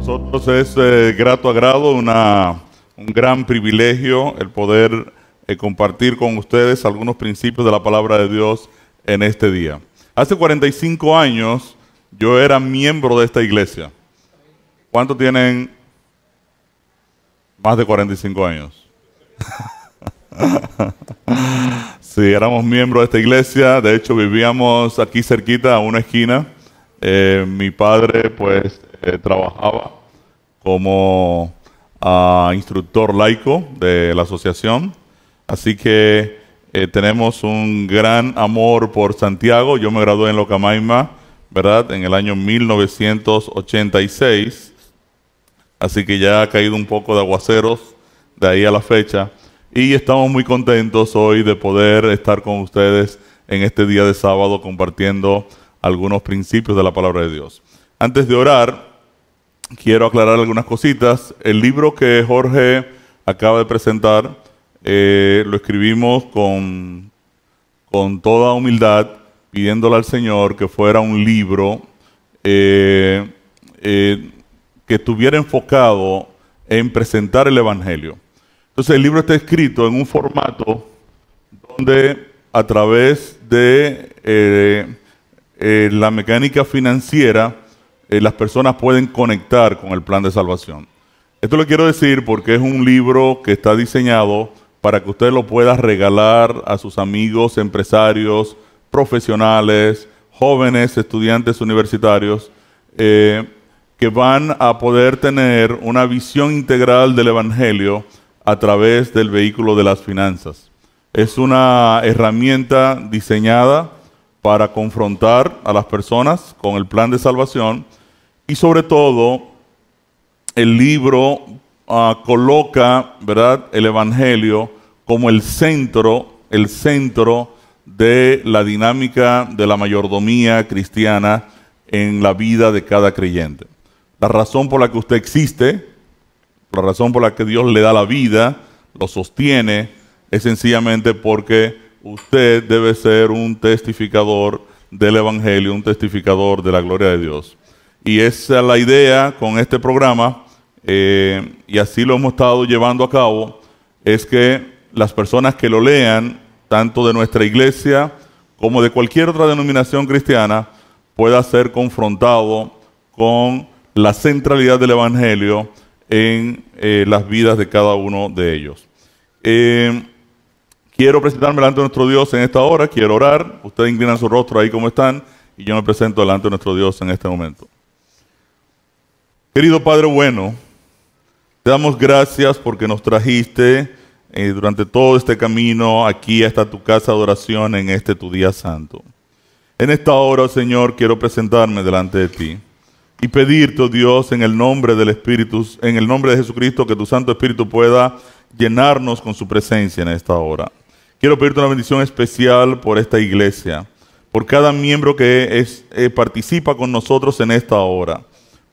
nosotros es grato agrado, un gran privilegio el poder compartir con ustedes algunos principios de la palabra de Dios en este día. Hace 45 años yo era miembro de esta iglesia. ¿Cuántos tienen más de 45 años? Sí, éramos miembros de esta iglesia. De hecho, vivíamos aquí cerquita a una esquina. Mi padre pues trabajaba como instructor laico de la asociación. Así que tenemos un gran amor por Santiago. Yo me gradué en Locamaima, ¿verdad?, en el año 1986. Así que ya ha caído un poco de aguaceros de ahí a la fecha. Y estamos muy contentos hoy de poder estar con ustedes en este día de sábado compartiendo algunos principios de la palabra de Dios. Antes de orar, quiero aclarar algunas cositas. El libro que Jorge acaba de presentar lo escribimos con toda humildad, pidiéndole al Señor que fuera un libro que estuviera enfocado en presentar el Evangelio. Entonces el libro está escrito en un formato donde a través de la mecánica financiera las personas pueden conectar con el plan de salvación. Esto lo quiero decir porque es un libro que está diseñado para que usted lo pueda regalar a sus amigos, empresarios, profesionales, jóvenes, estudiantes universitarios, que van a poder tener una visión integral del Evangelio a través del vehículo de las finanzas. Es una herramienta diseñada para confrontar a las personas con el plan de salvación y sobre todo el libro coloca, ¿verdad?, el Evangelio como el centro de la dinámica de la mayordomía cristiana en la vida de cada creyente. La razón por la que usted existe, la razón por la que Dios le da la vida, lo sostiene, es sencillamente porque usted debe ser un testificador del Evangelio, un testificador de la gloria de Dios. Y esa es la idea con este programa, y así lo hemos estado llevando a cabo, es que las personas que lo lean, tanto de nuestra iglesia como de cualquier otra denominación cristiana, pueda ser confrontado con la centralidad del Evangelio en las vidas de cada uno de ellos. Quiero presentarme delante de nuestro Dios en esta hora, quiero orar. Ustedes inclinan su rostro ahí como están y yo me presento delante de nuestro Dios en este momento. Querido Padre bueno, te damos gracias porque nos trajiste durante todo este camino aquí hasta tu casa de oración en este tu día santo. En esta hora, Señor, quiero presentarme delante de ti y pedirte, oh Dios, en el nombre del Espíritu, en el nombre de Jesucristo, que tu Santo Espíritu pueda llenarnos con su presencia en esta hora. Quiero pedirte una bendición especial por esta iglesia, por cada miembro que participa con nosotros en esta hora,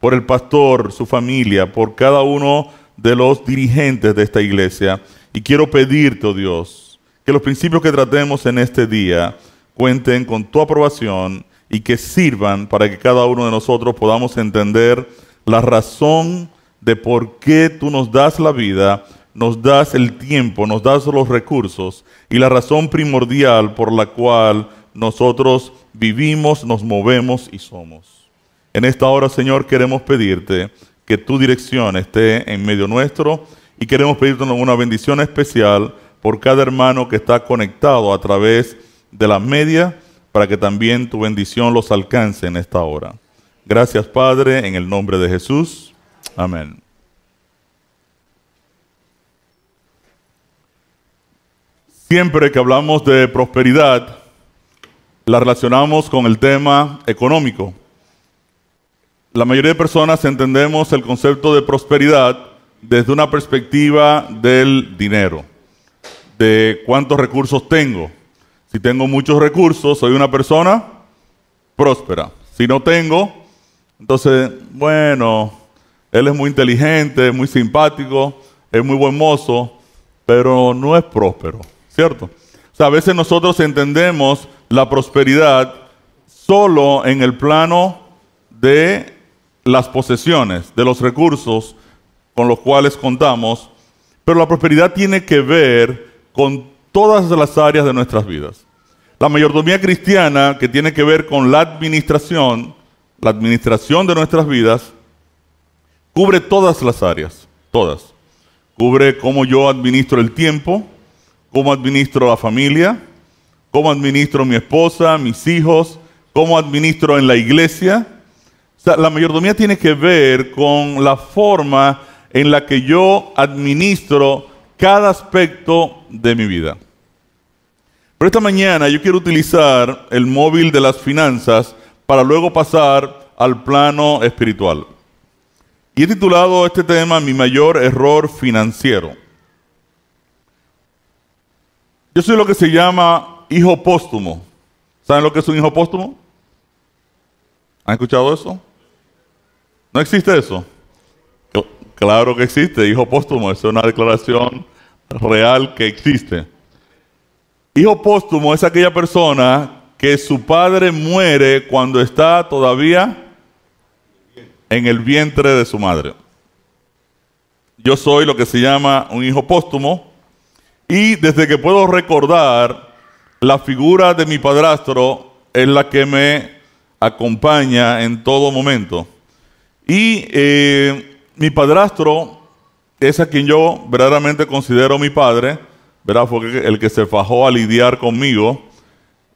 por el pastor, su familia, por cada uno de los dirigentes de esta iglesia. Y quiero pedirte, oh Dios, que los principios que tratemos en este día cuenten con tu aprobación y que sirvan para que cada uno de nosotros podamos entender la razón de por qué tú nos das la vida, nos das el tiempo, nos das los recursos y la razón primordial por la cual nosotros vivimos, nos movemos y somos. En esta hora, Señor, queremos pedirte que tu dirección esté en medio nuestro y queremos pedirte una bendición especial por cada hermano que está conectado a través de la media, para que también tu bendición los alcance en esta hora. Gracias, Padre, en el nombre de Jesús. Amén. Siempre que hablamos de prosperidad, la relacionamos con el tema económico. La mayoría de personas entendemos el concepto de prosperidad desde una perspectiva del dinero, de cuántos recursos tengo. Si tengo muchos recursos, soy una persona próspera. Si no tengo, entonces, bueno, él es muy inteligente, es muy simpático, es muy buen mozo, pero no es próspero, ¿cierto? O sea, a veces nosotros entendemos la prosperidad solo en el plano de las posesiones, de los recursos con los cuales contamos, pero la prosperidad tiene que ver con todas las áreas de nuestras vidas. La mayordomía cristiana, que tiene que ver con la administración de nuestras vidas, cubre todas las áreas, todas. Cubre cómo yo administro el tiempo, cómo administro la familia, cómo administro mi esposa, mis hijos, cómo administro en la iglesia. O sea, la mayordomía tiene que ver con la forma en la que yo administro cada aspecto de mi vida. Pero esta mañana yo quiero utilizar el móvil de las finanzas para luego pasar al plano espiritual. Y he titulado este tema Mi mayor error financiero. Yo soy lo que se llama hijo póstumo. ¿Saben lo que es un hijo póstumo? ¿Han escuchado eso? ¿No existe eso? Claro que existe, hijo póstumo. Es una declaración real que existe. Hijo póstumo es aquella persona que su padre muere cuando está todavía en el vientre de su madre. Yo soy lo que se llama un hijo póstumo, y desde que puedo recordar, la figura de mi padrastro es la que me acompaña en todo momento. Y mi padrastro es a quien yo verdaderamente considero mi padre, ¿verdad? Fue el que se fajó a lidiar conmigo,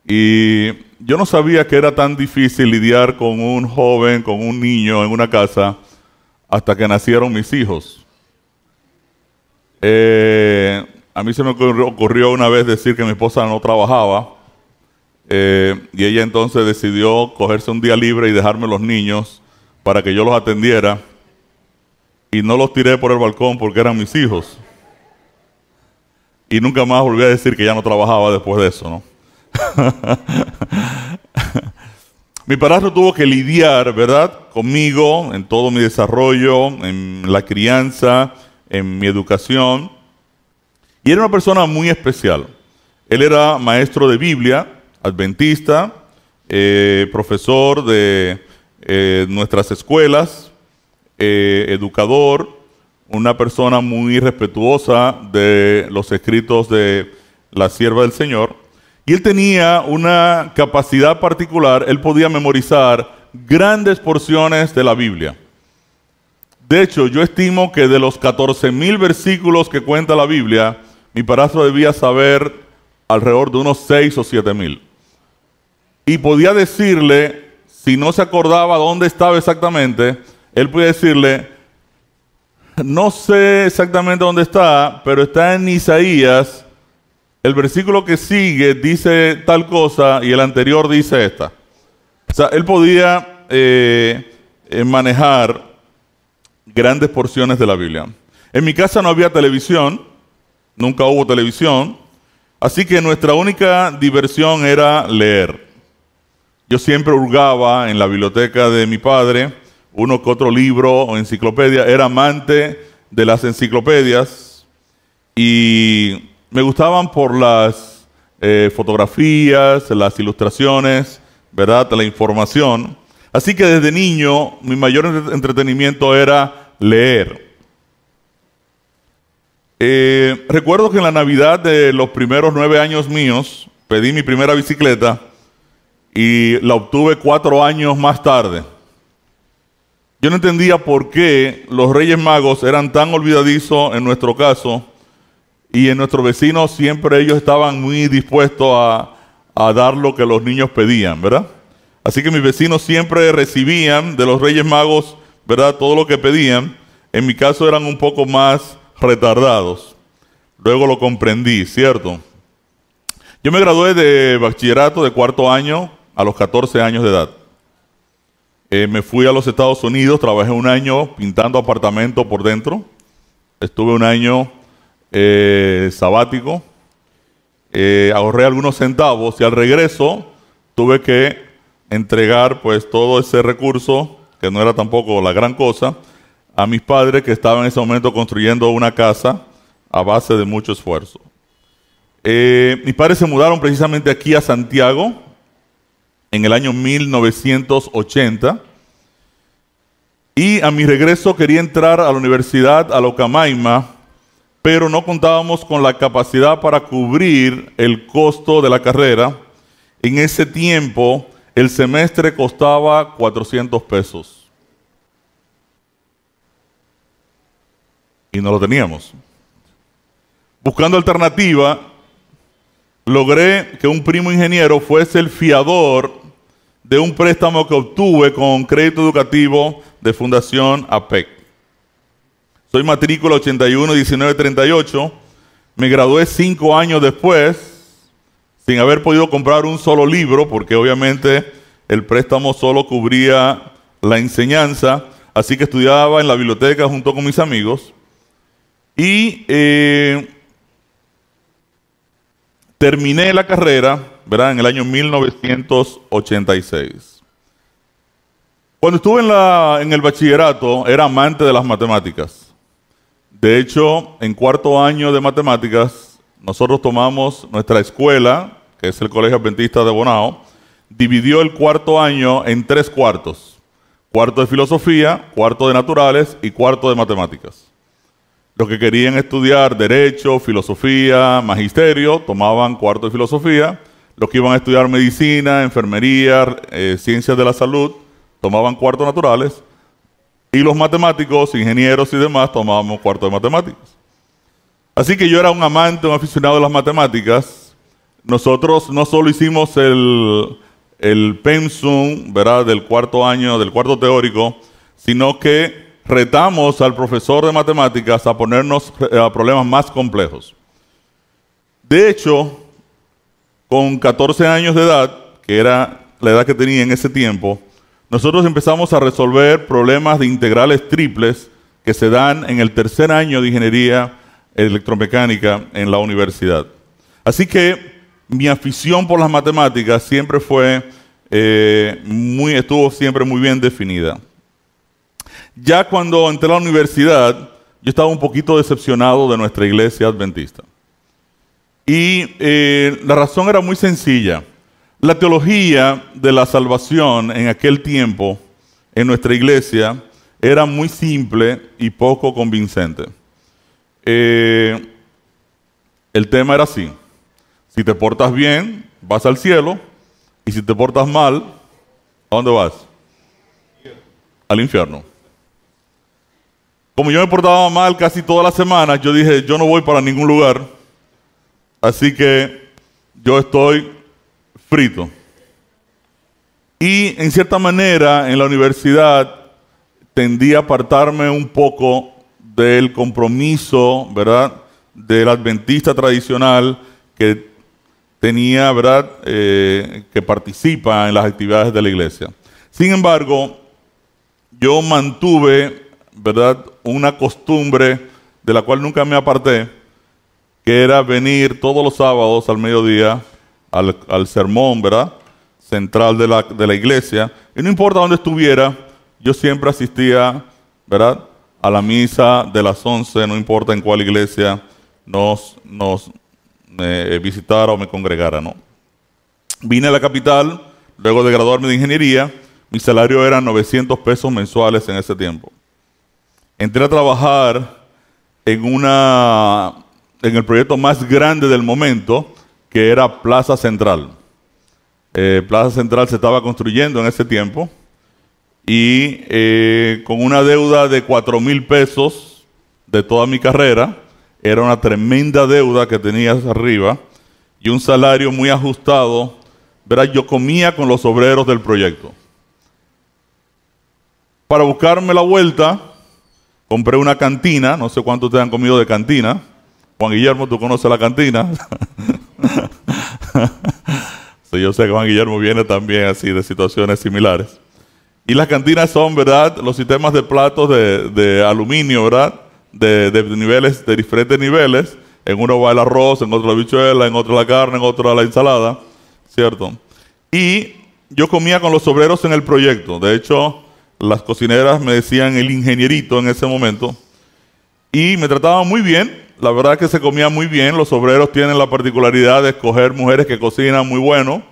y yo no sabía que era tan difícil lidiar con un joven, con un niño en una casa, hasta que nacieron mis hijos. A mí se me ocurrió una vez decir que mi esposa no trabajaba, y ella entonces decidió cogerse un día libre y dejarme los niños para que yo los atendiera, y no los tiré por el balcón porque eran mis hijos. Y nunca más volví a decir que ya no trabajaba después de eso, ¿no? Mi padrastro tuvo que lidiar, ¿verdad?, conmigo en todo mi desarrollo, en la crianza, en mi educación. Y era una persona muy especial. Él era maestro de Biblia, adventista, profesor de nuestras escuelas, educador, una persona muy respetuosa de los escritos de la sierva del Señor. Y él tenía una capacidad particular. Él podía memorizar grandes porciones de la Biblia. De hecho, yo estimo que de los 14,000 versículos que cuenta la Biblia, mi padrastro debía saber alrededor de unos 6 o 7,000. Y podía decirle, si no se acordaba dónde estaba exactamente, él podía decirle: no sé exactamente dónde está, pero está en Isaías. El versículo que sigue dice tal cosa y el anterior dice esta. O sea, él podía manejar grandes porciones de la Biblia. En mi casa no había televisión, nunca hubo televisión, así que nuestra única diversión era leer. Yo siempre hurgaba en la biblioteca de mi padre, uno que otro libro o enciclopedia. Era amante de las enciclopedias y me gustaban por las fotografías, las ilustraciones, ¿verdad?, la información. Así que desde niño mi mayor entretenimiento era leer. Recuerdo que en la Navidad de los primeros 9 años míos pedí mi primera bicicleta y la obtuve 4 años más tarde. Yo no entendía por qué los Reyes Magos eran tan olvidadizos en nuestro caso, y en nuestros vecinos siempre ellos estaban muy dispuestos a dar lo que los niños pedían, ¿verdad? Así que mis vecinos siempre recibían de los Reyes Magos, ¿verdad?, todo lo que pedían. En mi caso eran un poco más retardados. Luego lo comprendí, ¿cierto? Yo me gradué de bachillerato de 4º año a los 14 años de edad. Me fui a los Estados Unidos, trabajé un año pintando apartamentos por dentro. Estuve un año sabático. Ahorré algunos centavos y al regreso tuve que entregar pues todo ese recurso, que no era tampoco la gran cosa, a mis padres, que estaban en ese momento construyendo una casa a base de mucho esfuerzo. Mis padres se mudaron precisamente aquí a Santiago en el año 1980. Y a mi regreso quería entrar a la universidad, a la Ocamaima, pero no contábamos con la capacidad para cubrir el costo de la carrera. En ese tiempo, el semestre costaba 400 pesos. Y no lo teníamos. Buscando alternativa, logré que un primo ingeniero fuese el fiador de un préstamo que obtuve con crédito educativo de Fundación APEC. Soy matrícula 81-1938. Me gradué 5 años después, sin haber podido comprar un solo libro, porque obviamente el préstamo solo cubría la enseñanza. Así que estudiaba en la biblioteca junto con mis amigos. Y terminé la carrera, ¿verdad?, en el año 1986. Cuando estuve en el bachillerato, era amante de las matemáticas. De hecho, en 4º año de matemáticas, nosotros tomamos nuestra escuela, que es el Colegio Adventista de Bonao, dividió el 4º año en 3 cuartos. Cuarto de filosofía, cuarto de naturales y cuarto de matemáticas. Los que querían estudiar derecho, filosofía, magisterio, tomaban cuarto de filosofía. Los que iban a estudiar medicina, enfermería, ciencias de la salud, tomaban cuarto de naturales. Y los matemáticos, ingenieros y demás, tomábamos cuarto de matemáticas. Así que yo era un amante, un aficionado de las matemáticas. Nosotros no solo hicimos el pensum, ¿verdad?, del 4º año, del cuarto teórico, sino que retamos al profesor de matemáticas a ponernos a problemas más complejos. De hecho, con 14 años de edad, que era la edad que tenía en ese tiempo, nosotros empezamos a resolver problemas de integrales triples que se dan en el 3er año de ingeniería electromecánica en la universidad. Así que mi afición por las matemáticas siempre fue estuvo siempre muy bien definida. Ya cuando entré a la universidad, yo estaba un poquito decepcionado de nuestra iglesia adventista. Y la razón era muy sencilla. La teología de la salvación en aquel tiempo, en nuestra iglesia, era muy simple y poco convincente. El tema era así. Si te portas bien, vas al cielo. Y si te portas mal, ¿a dónde vas? Al infierno. Como yo me portaba mal casi todas las semanas, yo dije, yo no voy para ningún lugar. Así que yo estoy frito. Y en cierta manera, en la universidad, tendí a apartarme un poco del compromiso, ¿verdad?, del adventista tradicional que tenía, ¿verdad?, que participa en las actividades de la iglesia. Sin embargo, yo mantuve, ¿verdad?, una costumbre de la cual nunca me aparté, que era venir todos los sábados al mediodía al sermón, ¿verdad?, central de la iglesia. Y no importa dónde estuviera, yo siempre asistía, ¿verdad?, a la misa de las 11, no importa en cuál iglesia nos visitara o me congregara, ¿no? Vine a la capital, luego de graduarme de ingeniería. Mi salario era 900 pesos mensuales en ese tiempo. Entré a trabajar en el proyecto más grande del momento, que era Plaza Central. Plaza Central se estaba construyendo en ese tiempo y con una deuda de 4,000 pesos de toda mi carrera, era una tremenda deuda que tenías arriba y un salario muy ajustado, ¿verdad? Yo comía con los obreros del proyecto. Para buscarme la vuelta, compré una cantina. No sé cuántos ustedes han comido de cantina. Juan Guillermo, ¿tú conoces la cantina? Sí, yo sé que Juan Guillermo viene también así de situaciones similares. Y las cantinas son, ¿verdad?, los sistemas de platos de aluminio, ¿verdad?, de niveles, de diferentes niveles. En uno va el arroz, en otro la habichuela, en otro la carne, en otro la ensalada, ¿cierto? Y yo comía con los obreros en el proyecto. De hecho, las cocineras me decían el ingenierito en ese momento. Y me trataban muy bien. La verdad es que se comía muy bien. Los obreros tienen la particularidad de escoger mujeres que cocinan muy bueno.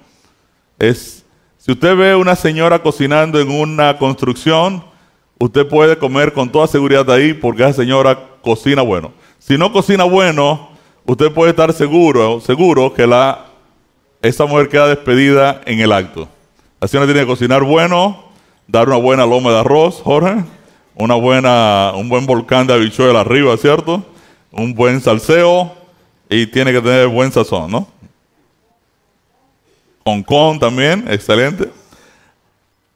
Si usted ve una señora cocinando en una construcción, usted puede comer con toda seguridad ahí porque esa señora cocina bueno. Si no cocina bueno, usted puede estar seguro que esa mujer queda despedida en el acto. La señora tiene que cocinar bueno, dar una buena loma de arroz, Jorge, un buen volcán de habichuela arriba, ¿cierto? Un buen salseo y tiene que tener buen sazón, ¿no? Con también, excelente.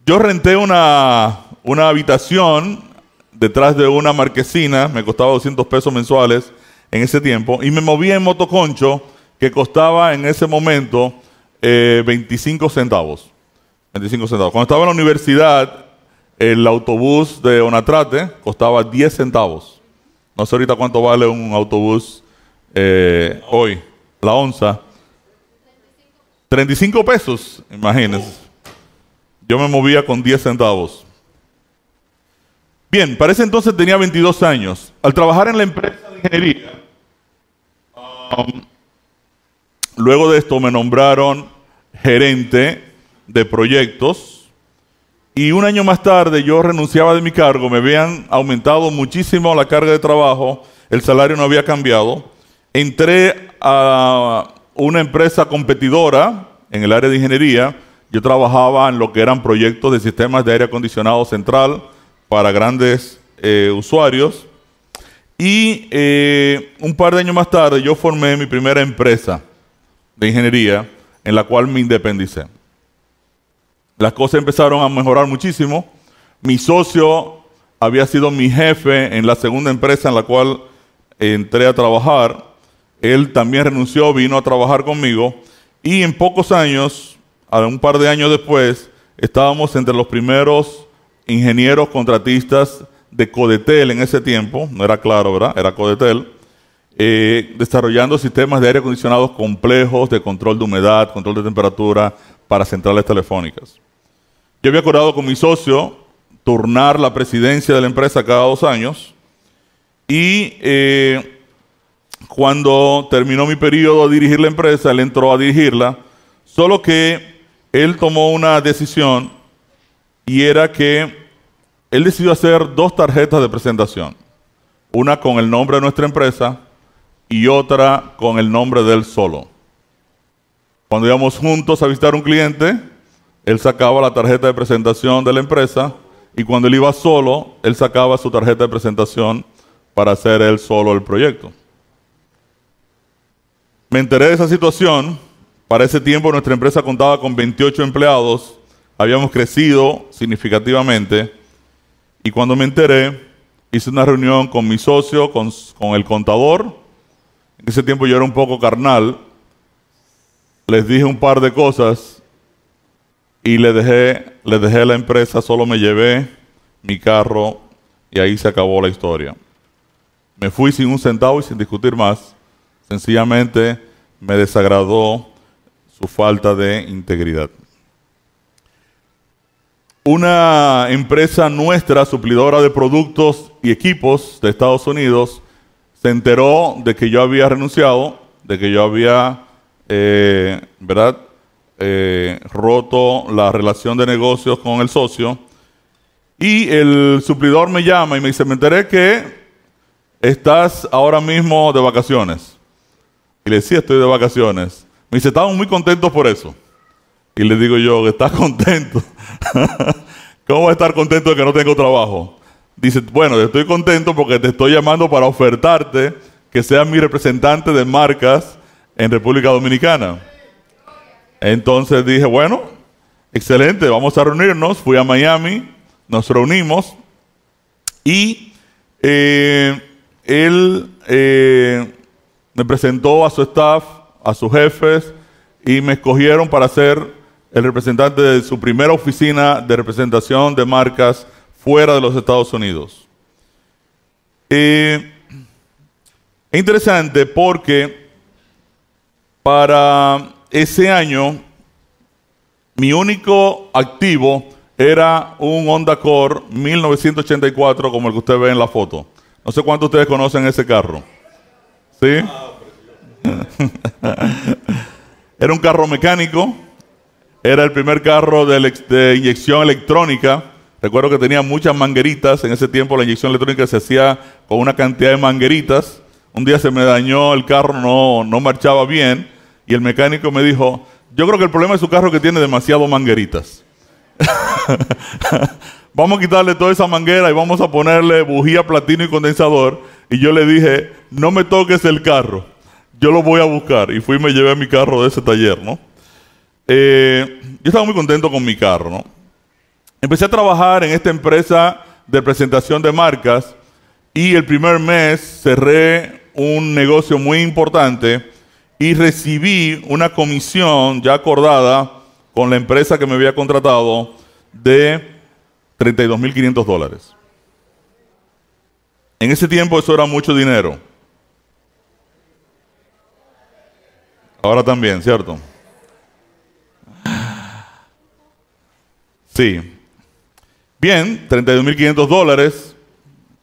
Yo renté una habitación detrás de una marquesina, me costaba 200 pesos mensuales en ese tiempo, y me movía en motoconcho, que costaba en ese momento 25 centavos. 25 centavos. Cuando estaba en la universidad, el autobús de Onatrate costaba 10 centavos. No sé ahorita cuánto vale un autobús hoy, la onza. 35 pesos, imagínense. Yo me movía con 10 centavos. Bien, para ese entonces tenía 22 años. Al trabajar en la empresa de ingeniería, luego de esto me nombraron gerente de proyectos y un año más tarde yo renunciaba de mi cargo. Me habían aumentado muchísimo la carga de trabajo, el salario no había cambiado. Entré a una empresa competidora en el área de ingeniería. Yo trabajaba en lo que eran proyectos de sistemas de aire acondicionado central para grandes usuarios. Y un par de años más tarde yo formé mi primera empresa de ingeniería en la cual me independicé. Las cosas empezaron a mejorar muchísimo. Mi socio había sido mi jefe en la segunda empresa en la cual entré a trabajar. Él también renunció, vino a trabajar conmigo y en pocos años, un par de años después, estábamos entre los primeros ingenieros contratistas de Codetel en ese tiempo. No era Claro, ¿verdad? Era Codetel. Desarrollando sistemas de aire acondicionados complejos de control de humedad, control de temperatura para centrales telefónicas. Yo había acordado con mi socio turnar la presidencia de la empresa cada 2 años y cuando terminó mi periodo de dirigir la empresa, él entró a dirigirla, solo que él tomó una decisión y era que él decidió hacer 2 tarjetas de presentación, una con el nombre de nuestra empresa y otra con el nombre de él solo. Cuando íbamos juntos a visitar un cliente, él sacaba la tarjeta de presentación de la empresa y cuando él iba solo, él sacaba su tarjeta de presentación para hacer él solo el proyecto. Me enteré de esa situación. Para ese tiempo nuestra empresa contaba con 28 empleados, habíamos crecido significativamente y cuando me enteré, hice una reunión con mi socio, con el contador. En ese tiempo yo era un poco carnal, les dije un par de cosas y les dejé la empresa, solo me llevé mi carro y ahí se acabó la historia. Me fui sin un centavo y sin discutir más. Sencillamente me desagradó su falta de integridad. Una empresa nuestra, suplidora de productos y equipos de Estados Unidos, se enteró de que yo había renunciado, de que yo había, roto la relación de negocios con el socio. Y el suplidor me llama y me dice, me enteré que estás ahora mismo de vacaciones. Y le decía, estoy de vacaciones. Me dice, estamos muy contentos por eso. Y le digo yo, ¿estás contento? ¿Cómo voy a estar contento de que no tengo trabajo? Dice, bueno, estoy contento porque te estoy llamando para ofertarte que seas mi representante de marcas en República Dominicana. Entonces dije, bueno, excelente, vamos a reunirnos. Fui a Miami, nos reunimos y él me presentó a su staff, a sus jefes y me escogieron para ser el representante de su primera oficina de representación de marcas fuera de los Estados Unidos. Es interesante porque para ese año mi único activo era un Honda Accord 1984 como el que usted ve en la foto. No sé cuántos de ustedes conocen ese carro. ¿Sí? Era un carro mecánico. Era el primer carro de inyección electrónica Recuerdo que tenía muchas mangueritas. En ese tiempo la inyección electrónica se hacía con una cantidad de mangueritas. Un día se me dañó el carro, no marchaba bien. Y el mecánico me dijo, yo creo que el problema de su carro es que tiene demasiado mangueritas. Vamos a quitarle toda esa manguera y vamos a ponerle bujía, platino y condensador. Y yo le dije, no me toques el carro, yo lo voy a buscar. Y fui y me llevé mi carro de ese taller, ¿no? Yo estaba muy contento con mi carro, ¿no? Empecé a trabajar en esta empresa de presentación de marcas y el primer mes cerré un negocio muy importante y recibí una comisión ya acordada con la empresa que me había contratado de $32,500. En ese tiempo eso era mucho dinero. Ahora también, ¿cierto? Sí. Bien, $32,500.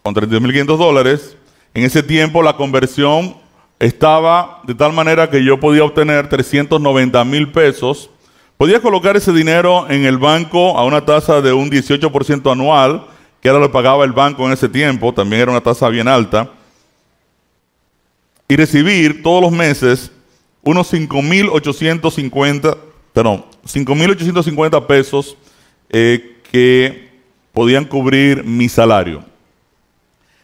Con $32,500, en ese tiempo la conversión estaba de tal manera que yo podía obtener 390,000 pesos. Podía colocar ese dinero en el banco a una tasa de un 18% anual, que era lo que pagaba el banco en ese tiempo, también era una tasa bien alta, y recibir todos los meses unos 5,850 pesos que podían cubrir mi salario.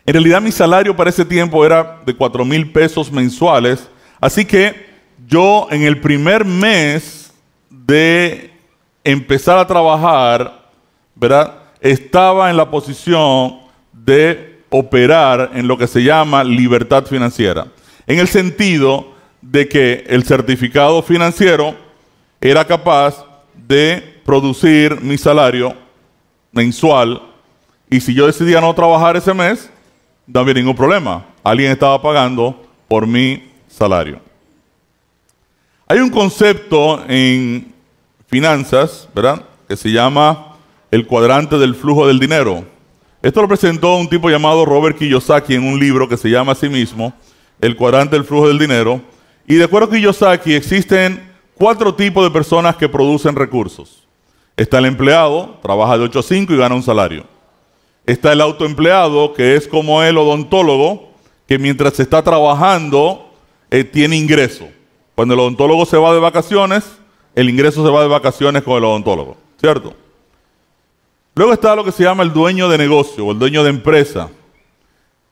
En realidad mi salario para ese tiempo era de 4,000 pesos mensuales, así que yo en el primer mes de empezar a trabajar, ¿verdad?, estaba en la posición de operar en lo que se llama libertad financiera, en el sentido de que el certificado financiero era capaz de producir mi salario mensual, y si yo decidía no trabajar ese mes, no había ningún problema. Alguien estaba pagando por mi salario. Hay un concepto en finanzas, ¿verdad?, que se llama el cuadrante del flujo del dinero. Esto lo presentó un tipo llamado Robert Kiyosaki en un libro que se llama a sí mismo El cuadrante del flujo del dinero. Y de acuerdo a Kiyosaki, existen 4 tipos de personas que producen recursos. Está el empleado, trabaja de 8 a 5 y gana un salario. Está el autoempleado, que es como el odontólogo, que mientras está trabajando tiene ingreso. Cuando el odontólogo se va de vacaciones, el ingreso se va de vacaciones con el odontólogo, ¿cierto? Luego está lo que se llama el dueño de negocio o el dueño de empresa.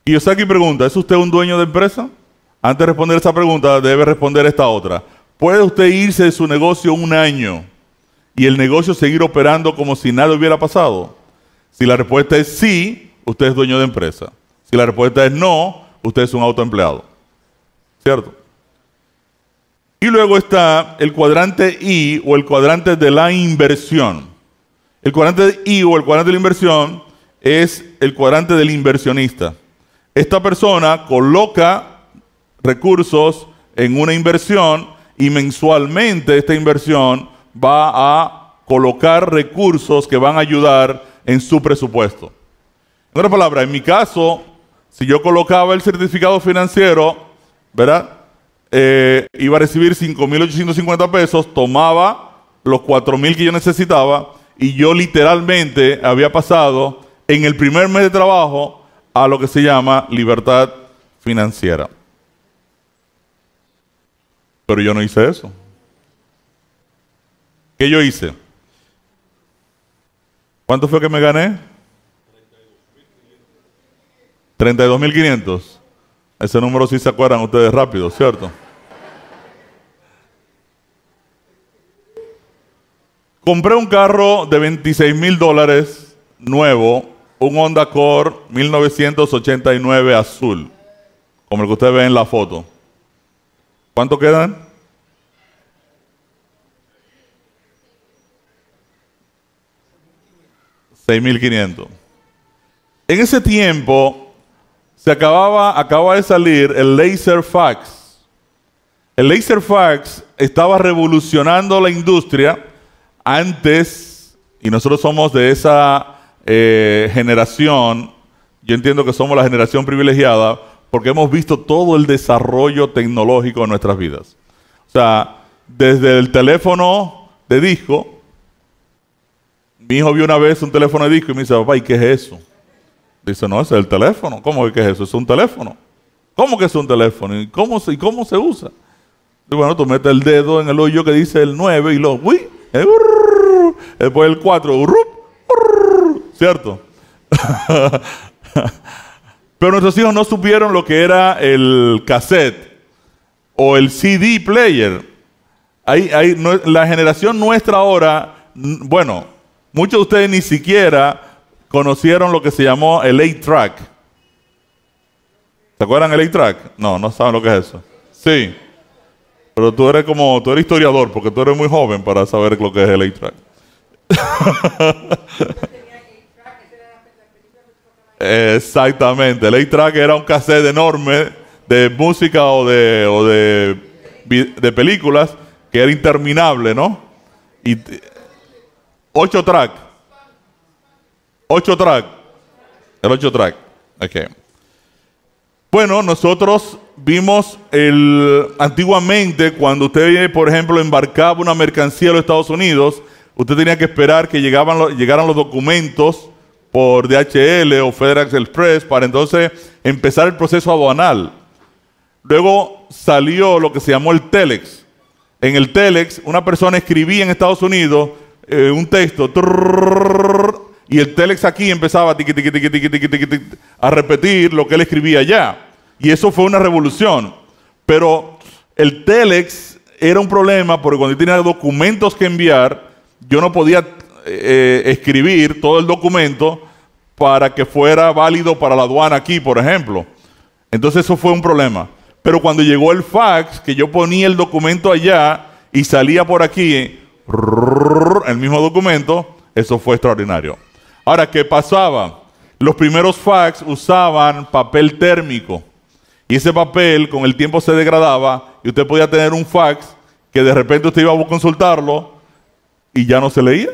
Kiyosaki pregunta, ¿es usted un dueño de empresa? Antes de responder esa pregunta, debe responder esta otra. ¿Puede usted irse de su negocio un año y el negocio seguir operando como si nada hubiera pasado? Si la respuesta es sí, usted es dueño de empresa. Si la respuesta es no, usted es un autoempleado, ¿cierto? Y luego está el cuadrante I o el cuadrante de la inversión. El cuadrante I o el cuadrante de la inversión es el cuadrante del inversionista. Esta persona coloca recursos en una inversión y mensualmente esta inversión va a colocar recursos que van a ayudar en su presupuesto. En otras palabras, en mi caso, si yo colocaba el certificado financiero, ¿verdad?, iba a recibir 5,850 pesos, tomaba los 4,000 que yo necesitaba y yo literalmente había pasado en el primer mes de trabajo a lo que se llama libertad financiera. Pero yo no hice eso. ¿Qué yo hice? ¿Cuánto fue que me gané? 32,500. Ese número sí se acuerdan ustedes rápido, ¿cierto? Compré un carro de $26,000 nuevo, un Honda Accord 1989 azul, como el que ustedes ven en la foto. ¿Cuánto quedan? $6,500. En ese tiempo acababa de salir el Laser Fax. El Laser Fax estaba revolucionando la industria antes, y nosotros somos de esa generación. Yo entiendo que somos la generación privilegiada porque hemos visto todo el desarrollo tecnológico en nuestras vidas. O sea, desde el teléfono de disco, Mi hijo vio una vez un teléfono de disco y me dice, papá, ¿y qué es eso? Dice, no, ese es el teléfono. ¿Cómo que es eso? Es un teléfono. ¿Cómo que es un teléfono? ¿Y cómo se usa? Y bueno, tú metes el dedo en el hoyo que dice el 9 y luego, uy, después el 4, ¿cierto? Pero nuestros hijos no supieron lo que era el cassette o el CD player. La generación nuestra ahora, bueno, muchos de ustedes ni siquiera conocieron lo que se llamó el 8-track. ¿Se acuerdan el 8-track? No saben lo que es eso. Sí. Pero tú eres historiador, porque tú eres muy joven para saber lo que es el 8-track. Exactamente. El 8-track era un cassette enorme de música o de películas que era interminable, ¿no? Y 8-track. 8-track. El 8-track. Ok. Bueno, nosotros vimos antiguamente cuando usted, por ejemplo, embarcaba una mercancía a los Estados Unidos, usted tenía que esperar que llegaran los documentos por DHL o FedEx Express para entonces empezar el proceso aduanal. Luego salió lo que se llamó el Telex. En el Telex, una persona escribía en Estados Unidos un texto y el Telex aquí empezaba a repetir lo que él escribía allá. Y eso fue una revolución. Pero el Telex era un problema porque cuando yo tenía documentos que enviar, yo no podía escribir todo el documento para que fuera válido para la aduana aquí, por ejemplo. Entonces eso fue un problema. Pero cuando llegó el fax, que yo ponía el documento allá y salía por aquí, el mismo documento, eso fue extraordinario. Ahora, ¿qué pasaba? Los primeros fax usaban papel térmico. Y ese papel con el tiempo se degradaba y usted podía tener un fax que de repente usted iba a consultarlo y ya no se leía.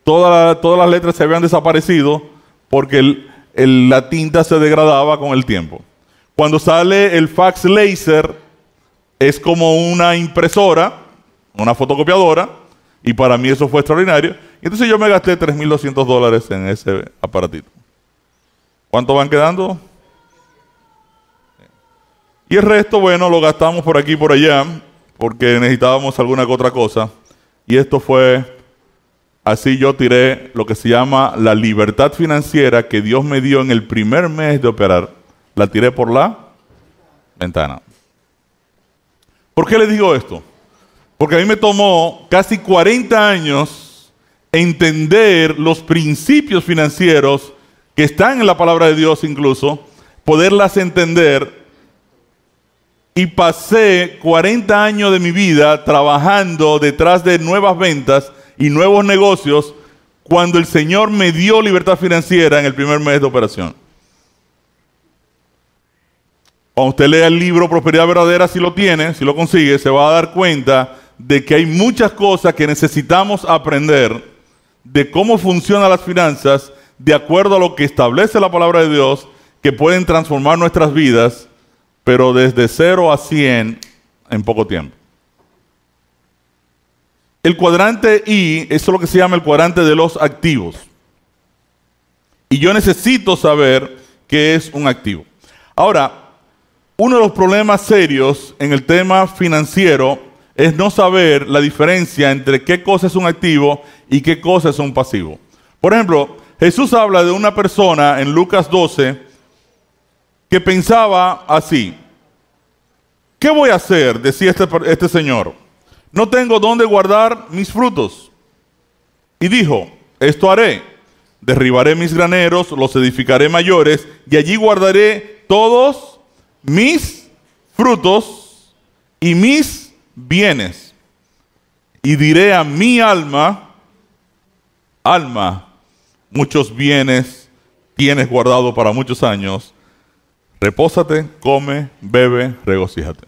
Todas las letras se habían desaparecido porque la tinta se degradaba con el tiempo. Cuando sale el fax láser, es como una impresora, una fotocopiadora, y para mí eso fue extraordinario. Entonces yo me gasté $3,200 en ese aparatito. ¿Cuánto van quedando? Y el resto, bueno, lo gastamos por aquí y por allá, porque necesitábamos alguna que otra cosa. Y esto fue, así yo tiré lo que se llama la libertad financiera que Dios me dio en el primer mes de operar. La tiré por la ventana. ¿Por qué les digo esto? Porque a mí me tomó casi 40 años entender los principios financieros que están en la palabra de Dios incluso, poderlas entender. Y pasé 40 años de mi vida trabajando detrás de nuevas ventas y nuevos negocios cuando el Señor me dio libertad financiera en el primer mes de operación. Cuando usted lea el libro Prosperidad Verdadera, si lo tiene, si lo consigue, se va a dar cuenta de que hay muchas cosas que necesitamos aprender de cómo funcionan las finanzas de acuerdo a lo que establece la palabra de Dios, que pueden transformar nuestras vidas, pero desde 0 a 100 en poco tiempo. El cuadrante I, eso es lo que se llama el cuadrante de los activos. Y yo necesito saber qué es un activo. Ahora, uno de los problemas serios en el tema financiero es no saber la diferencia entre qué cosa es un activo y qué cosa es un pasivo. Por ejemplo, Jesús habla de una persona en Lucas 12 que pensaba así: ¿qué voy a hacer? Decía este señor. No tengo dónde guardar mis frutos. Y dijo, esto haré. Derribaré mis graneros, los edificaré mayores, y allí guardaré todos mis frutos y mis bienes. Y diré a mi alma, alma, muchos bienes tienes guardado para muchos años. Repósate, come, bebe, regocíjate.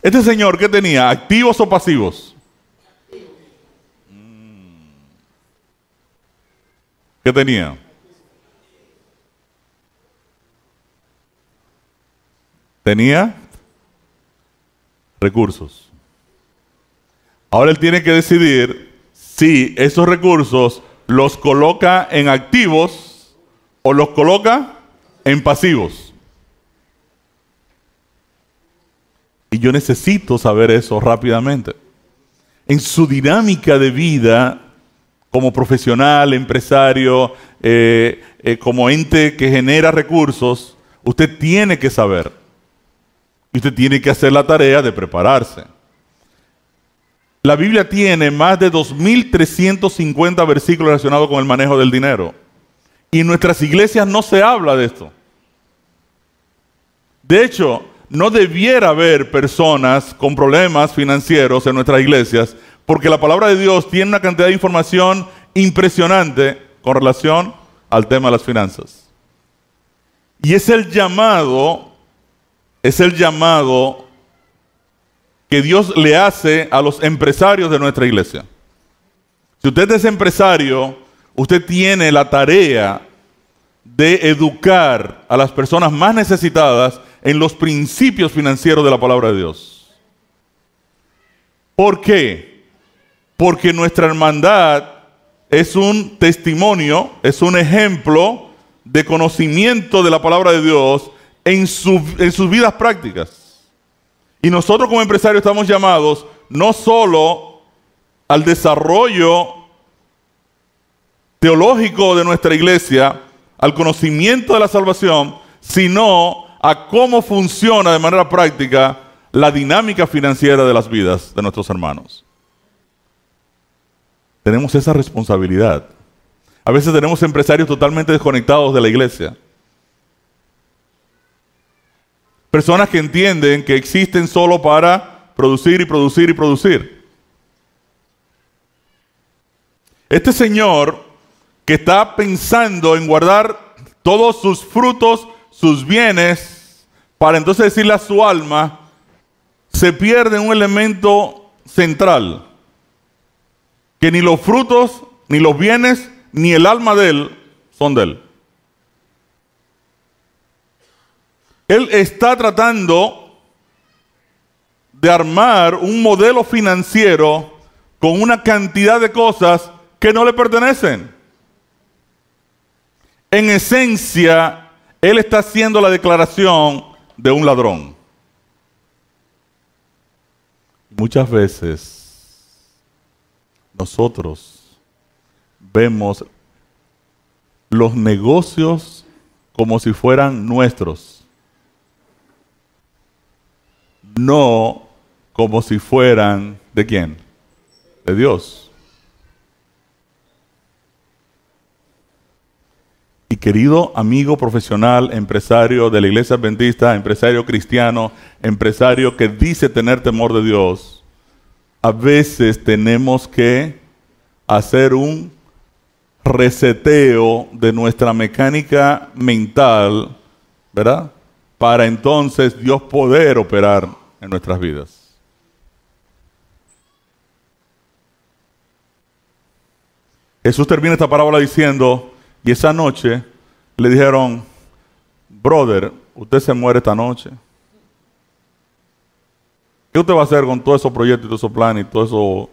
Este señor, ¿qué tenía? ¿Activos o pasivos? ¿Qué tenía? Tenía recursos. Ahora él tiene que decidir si esos recursos los coloca en activos o los coloca en pasivos. Y yo necesito saber eso rápidamente. En su dinámica de vida, como profesional, empresario, como ente que genera recursos, usted tiene que saber. Y usted tiene que hacer la tarea de prepararse. La Biblia tiene más de 2.350 versículos relacionados con el manejo del dinero. Y en nuestras iglesias no se habla de esto. De hecho, no debiera haber personas con problemas financieros en nuestras iglesias, porque la palabra de Dios tiene una cantidad de información impresionante con relación al tema de las finanzas. Y es el llamado que Dios le hace a los empresarios de nuestra iglesia. Si usted es empresario, usted tiene la tarea de educar a las personas más necesitadas en los principios financieros de la palabra de Dios. ¿Por qué? Porque nuestra hermandad es un testimonio, es un ejemplo de conocimiento de la palabra de Dios en sus vidas prácticas. Y nosotros como empresarios estamos llamados no solo al desarrollo teológico de nuestra iglesia, al conocimiento de la salvación, sino a cómo funciona de manera práctica la dinámica financiera de las vidas de nuestros hermanos. Tenemos esa responsabilidad. A veces tenemos empresarios totalmente desconectados de la iglesia. Personas que entienden que existen solo para producir y producir y producir. Este señor que está pensando en guardar todos sus frutos, sus bienes, para entonces decirle a su alma, se pierde un elemento central, que ni los frutos, ni los bienes, ni el alma de él son de él. Él está tratando de armar un modelo financiero con una cantidad de cosas que no le pertenecen. En esencia, él está haciendo la declaración de un ladrón. Muchas veces nosotros vemos los negocios como si fueran nuestros. No como si fueran, ¿de quién? De Dios. Y querido amigo profesional, empresario de la iglesia adventista, empresario cristiano, empresario que dice tener temor de Dios, a veces tenemos que hacer un reseteo de nuestra mecánica mental, ¿verdad? Para entonces Dios poder operar en nuestras vidas. Jesús termina esta parábola diciendo, y esa noche le dijeron, brother, usted se muere esta noche. ¿Qué usted va a hacer con todos esos proyectos y todos esos planes y todo eso?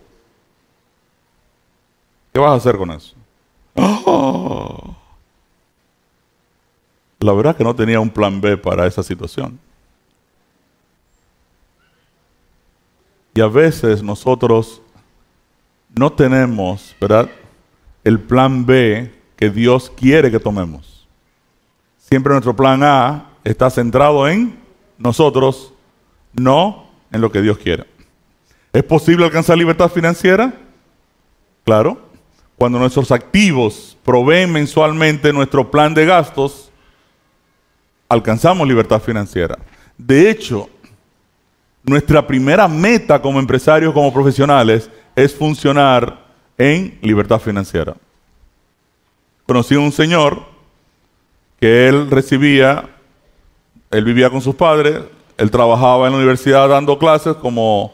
¿Qué vas a hacer con eso? ¡Oh! La verdad es que no tenía un plan B para esa situación. Y a veces nosotros no tenemos, ¿verdad?, el plan B que Dios quiere que tomemos. Siempre nuestro plan A está centrado en nosotros, no en lo que Dios quiere. ¿Es posible alcanzar libertad financiera? Claro. Cuando nuestros activos proveen mensualmente nuestro plan de gastos, alcanzamos libertad financiera. De hecho, nuestra primera meta como empresarios, como profesionales, es funcionar en libertad financiera. Conocí a un señor que él vivía con sus padres, él trabajaba en la universidad dando clases como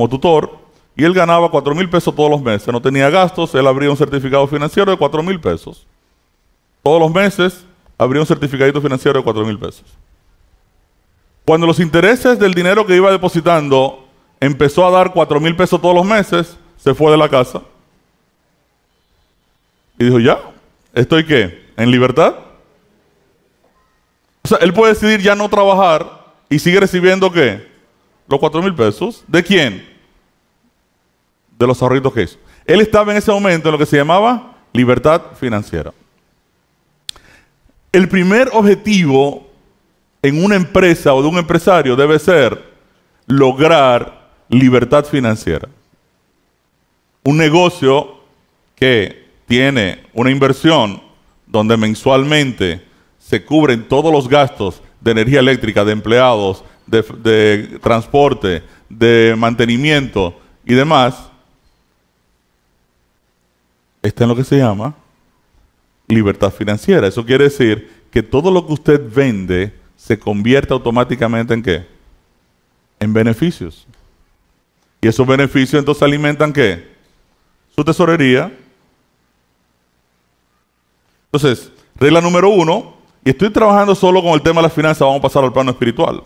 tutor, y él ganaba 4,000 pesos todos los meses. No tenía gastos, él abría un certificado financiero de 4,000 pesos. Todos los meses abría un certificadito financiero de 4,000 pesos. Cuando los intereses del dinero que iba depositando empezó a dar 4,000 pesos todos los meses, se fue de la casa Y dijo, ya, ¿estoy qué? ¿En libertad? O sea, él puede decidir ya no trabajar y sigue recibiendo ¿qué? Los 4,000 pesos. ¿De quién? De los ahorritos que hizo. Él estaba en ese momento en lo que se llamaba libertad financiera. El primer objetivo en una empresa o de un empresario debe ser lograr libertad financiera. Un negocio que tiene una inversión donde mensualmente se cubren todos los gastos de energía eléctrica, de empleados, de transporte, de mantenimiento y demás, está en lo que se llama libertad financiera. Eso quiere decir que todo lo que usted vende se convierte automáticamente ¿en qué? En beneficios. Y esos beneficios entonces alimentan ¿qué? Su tesorería. Entonces, regla número 1, y estoy trabajando solo con el tema de las finanzas, vamos a pasar al plano espiritual.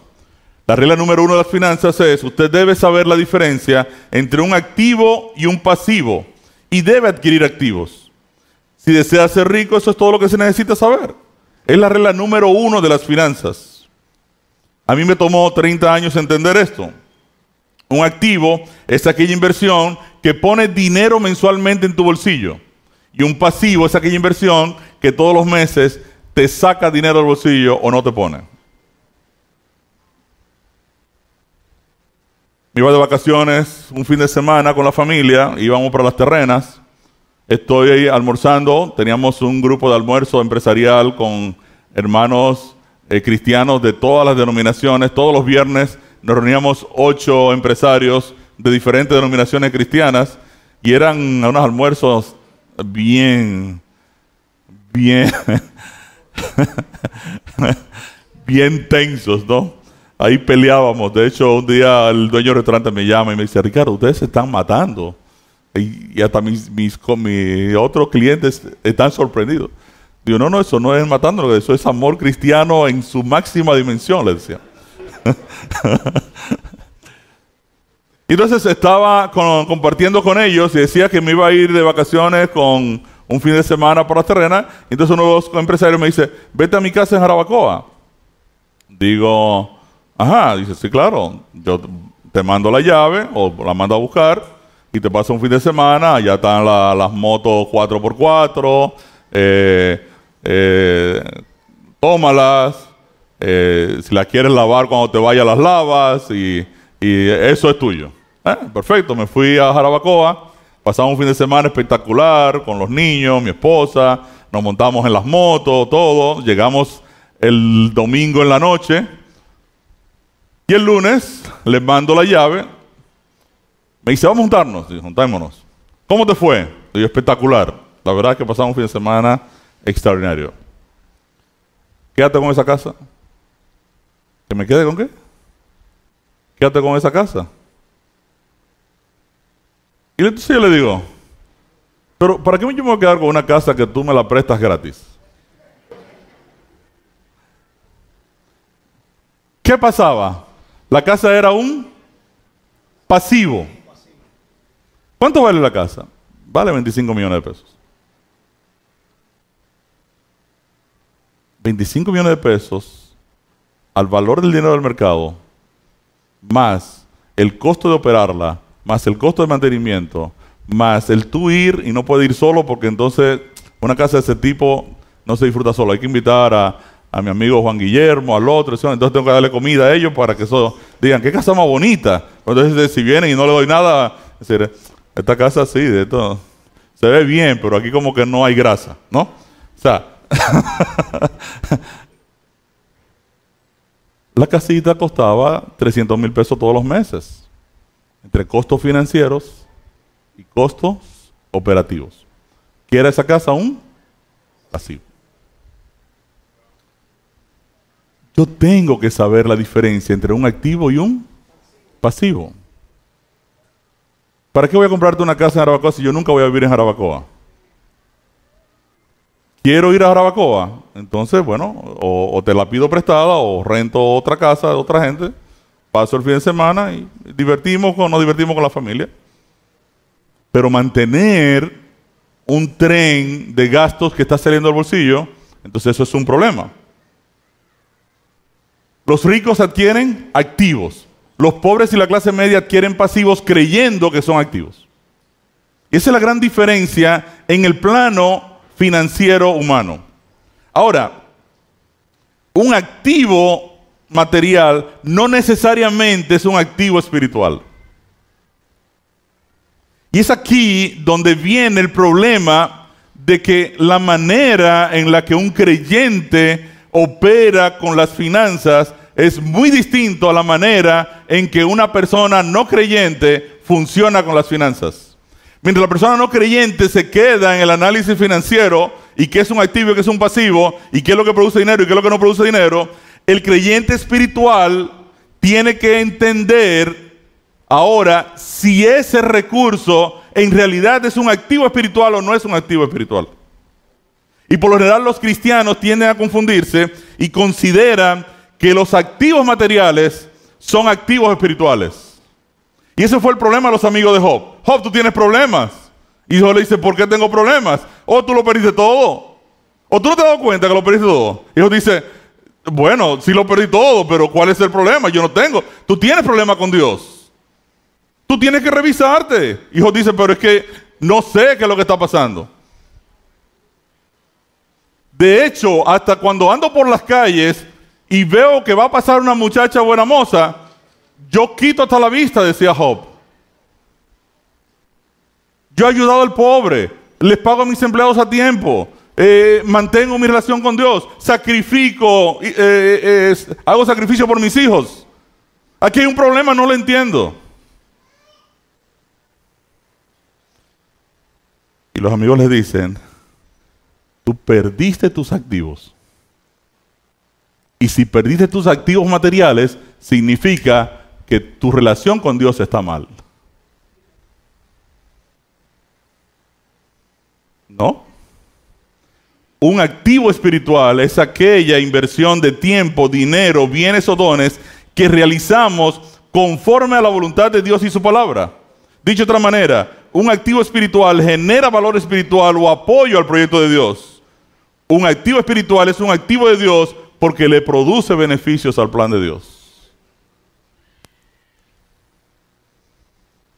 La regla número 1 de las finanzas es, usted debe saber la diferencia entre un activo y un pasivo, y debe adquirir activos. Si desea ser rico, eso es todo lo que se necesita saber. Es la regla número 1 de las finanzas. A mí me tomó 30 años entender esto. Un activo es aquella inversión que pone dinero mensualmente en tu bolsillo. Y un pasivo es aquella inversión que todos los meses te saca dinero del bolsillo o no te pone. Me iba de vacaciones un fin de semana con la familia, íbamos para Las Terrenas. Estoy ahí almorzando, teníamos un grupo de almuerzo empresarial con hermanos cristianos de todas las denominaciones. Todos los viernes nos reuníamos 8 empresarios de diferentes denominaciones cristianas y eran unos almuerzos bien tensos, ¿no? Ahí peleábamos. De hecho, un día el dueño del restaurante me llama y me dice, Ricardo, ustedes se están matando. Y hasta mis otros clientes están sorprendidos. Digo, no, eso no es matando, eso es amor cristiano en su máxima dimensión, le decía. Entonces estaba compartiendo con ellos y decía que me iba a ir de vacaciones con un fin de semana por Las Terrenas. Entonces uno de los empresarios me dice, vete a mi casa en Jarabacoa. Digo, ajá, dice, sí, claro, yo te mando la llave o la mando a buscar y te paso un fin de semana. Allá están las motos 4x4, tómalas, si las quieres lavar cuando te vayas las lavas y eso es tuyo. Perfecto, me fui a Jarabacoa, pasamos un fin de semana espectacular con los niños, mi esposa, nos montamos en las motos, todo, llegamos el domingo en la noche y el lunes les mando la llave. Me dice, vamos a juntarnos. Digo, juntémonos. ¿Cómo te fue? Digo, espectacular. La verdad es que pasamos un fin de semana extraordinario. Quédate con esa casa. ¿Que me quede con qué? Quédate con esa casa. Y entonces yo le digo, pero ¿para qué yo me voy a quedar con una casa que tú me la prestas gratis? ¿Qué pasaba? La casa era un pasivo. ¿Cuánto vale la casa? Vale 25 millones de pesos. 25 millones de pesos al valor del dinero del mercado, más el costo de operarla, más el costo de mantenimiento, más el tú ir y no puedes ir solo porque entonces una casa de ese tipo no se disfruta solo. Hay que invitar a mi amigo Juan Guillermo, al otro, entonces tengo que darle comida a ellos para que eso digan, qué casa más bonita. Entonces si vienen y no le doy nada, es decir, esta casa sí, de esto se ve bien, pero aquí como que no hay grasa, ¿no? O sea, la casita costaba 300,000 pesos todos los meses, entre costos financieros y costos operativos. ¿Qué era esa casa? Un pasivo. Yo tengo que saber la diferencia entre un activo y un pasivo. ¿Para qué voy a comprarte una casa en Jarabacoa si yo nunca voy a vivir en Jarabacoa? ¿Quiero ir a Jarabacoa? Entonces, bueno, o te la pido prestada o rento otra casa de otra gente, paso el fin de semana y nos divertimos con la familia. Pero mantener un tren de gastos que está saliendo del bolsillo, entonces eso es un problema. Los ricos adquieren activos. Los pobres y la clase media adquieren pasivos creyendo que son activos. Y esa es la gran diferencia en el plano financiero humano. Ahora, un activo material no necesariamente es un activo espiritual. Y es aquí donde viene el problema de que la manera en la que un creyente opera con las finanzas es muy distinto a la manera en que una persona no creyente funciona con las finanzas. Mientras la persona no creyente se queda en el análisis financiero y qué es un activo y qué es un pasivo y qué es lo que produce dinero y qué es lo que no produce dinero, el creyente espiritual tiene que entender ahora si ese recurso en realidad es un activo espiritual o no es un activo espiritual. Y por lo general los cristianos tienden a confundirse y consideran que los activos materiales son activos espirituales. Y ese fue el problema de los amigos de Job. Job, tú tienes problemas. Y Job le dice, ¿por qué tengo problemas? O tú lo perdiste todo. O tú no te has dado cuenta que lo perdiste todo. Y Job dice, bueno, sí lo perdí todo, pero ¿cuál es el problema? Yo no tengo. Tú tienes problemas con Dios. Tú tienes que revisarte. Y Job dice, pero es que no sé qué es lo que está pasando. De hecho, hasta cuando ando por las calles y veo que va a pasar una muchacha buena moza, yo quito hasta la vista, decía Job. Yo he ayudado al pobre, les pago a mis empleados a tiempo, mantengo mi relación con Dios, sacrifico, hago sacrificio por mis hijos. Aquí hay un problema, no lo entiendo. Y los amigos les dicen, tú perdiste tus activos. Y si perdiste tus activos materiales, significa que tu relación con Dios está mal. ¿No? Un activo espiritual es aquella inversión de tiempo, dinero, bienes o dones que realizamos conforme a la voluntad de Dios y su palabra. Dicho de otra manera, un activo espiritual genera valor espiritual o apoyo al proyecto de Dios. Un activo espiritual es un activo de Dios porque le produce beneficios al plan de Dios.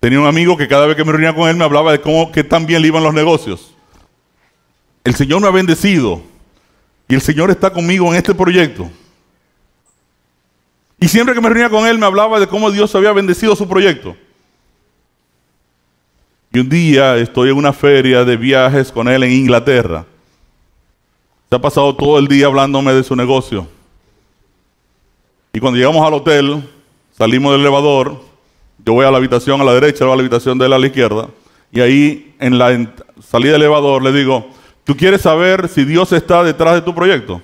Tenía un amigo que cada vez que me reunía con él me hablaba de cómo que tan bien le iban los negocios. El Señor me ha bendecido y el Señor está conmigo en este proyecto. Y siempre que me reunía con él me hablaba de cómo Dios había bendecido su proyecto. Y un día estoy en una feria de viajes con él en Inglaterra. Se ha pasado todo el día hablándome de su negocio. Y cuando llegamos al hotel, salimos del elevador, yo voy a la habitación a la derecha, voy a la habitación de él a la izquierda, y ahí en la salida del elevador le digo, ¿tú quieres saber si Dios está detrás de tu proyecto?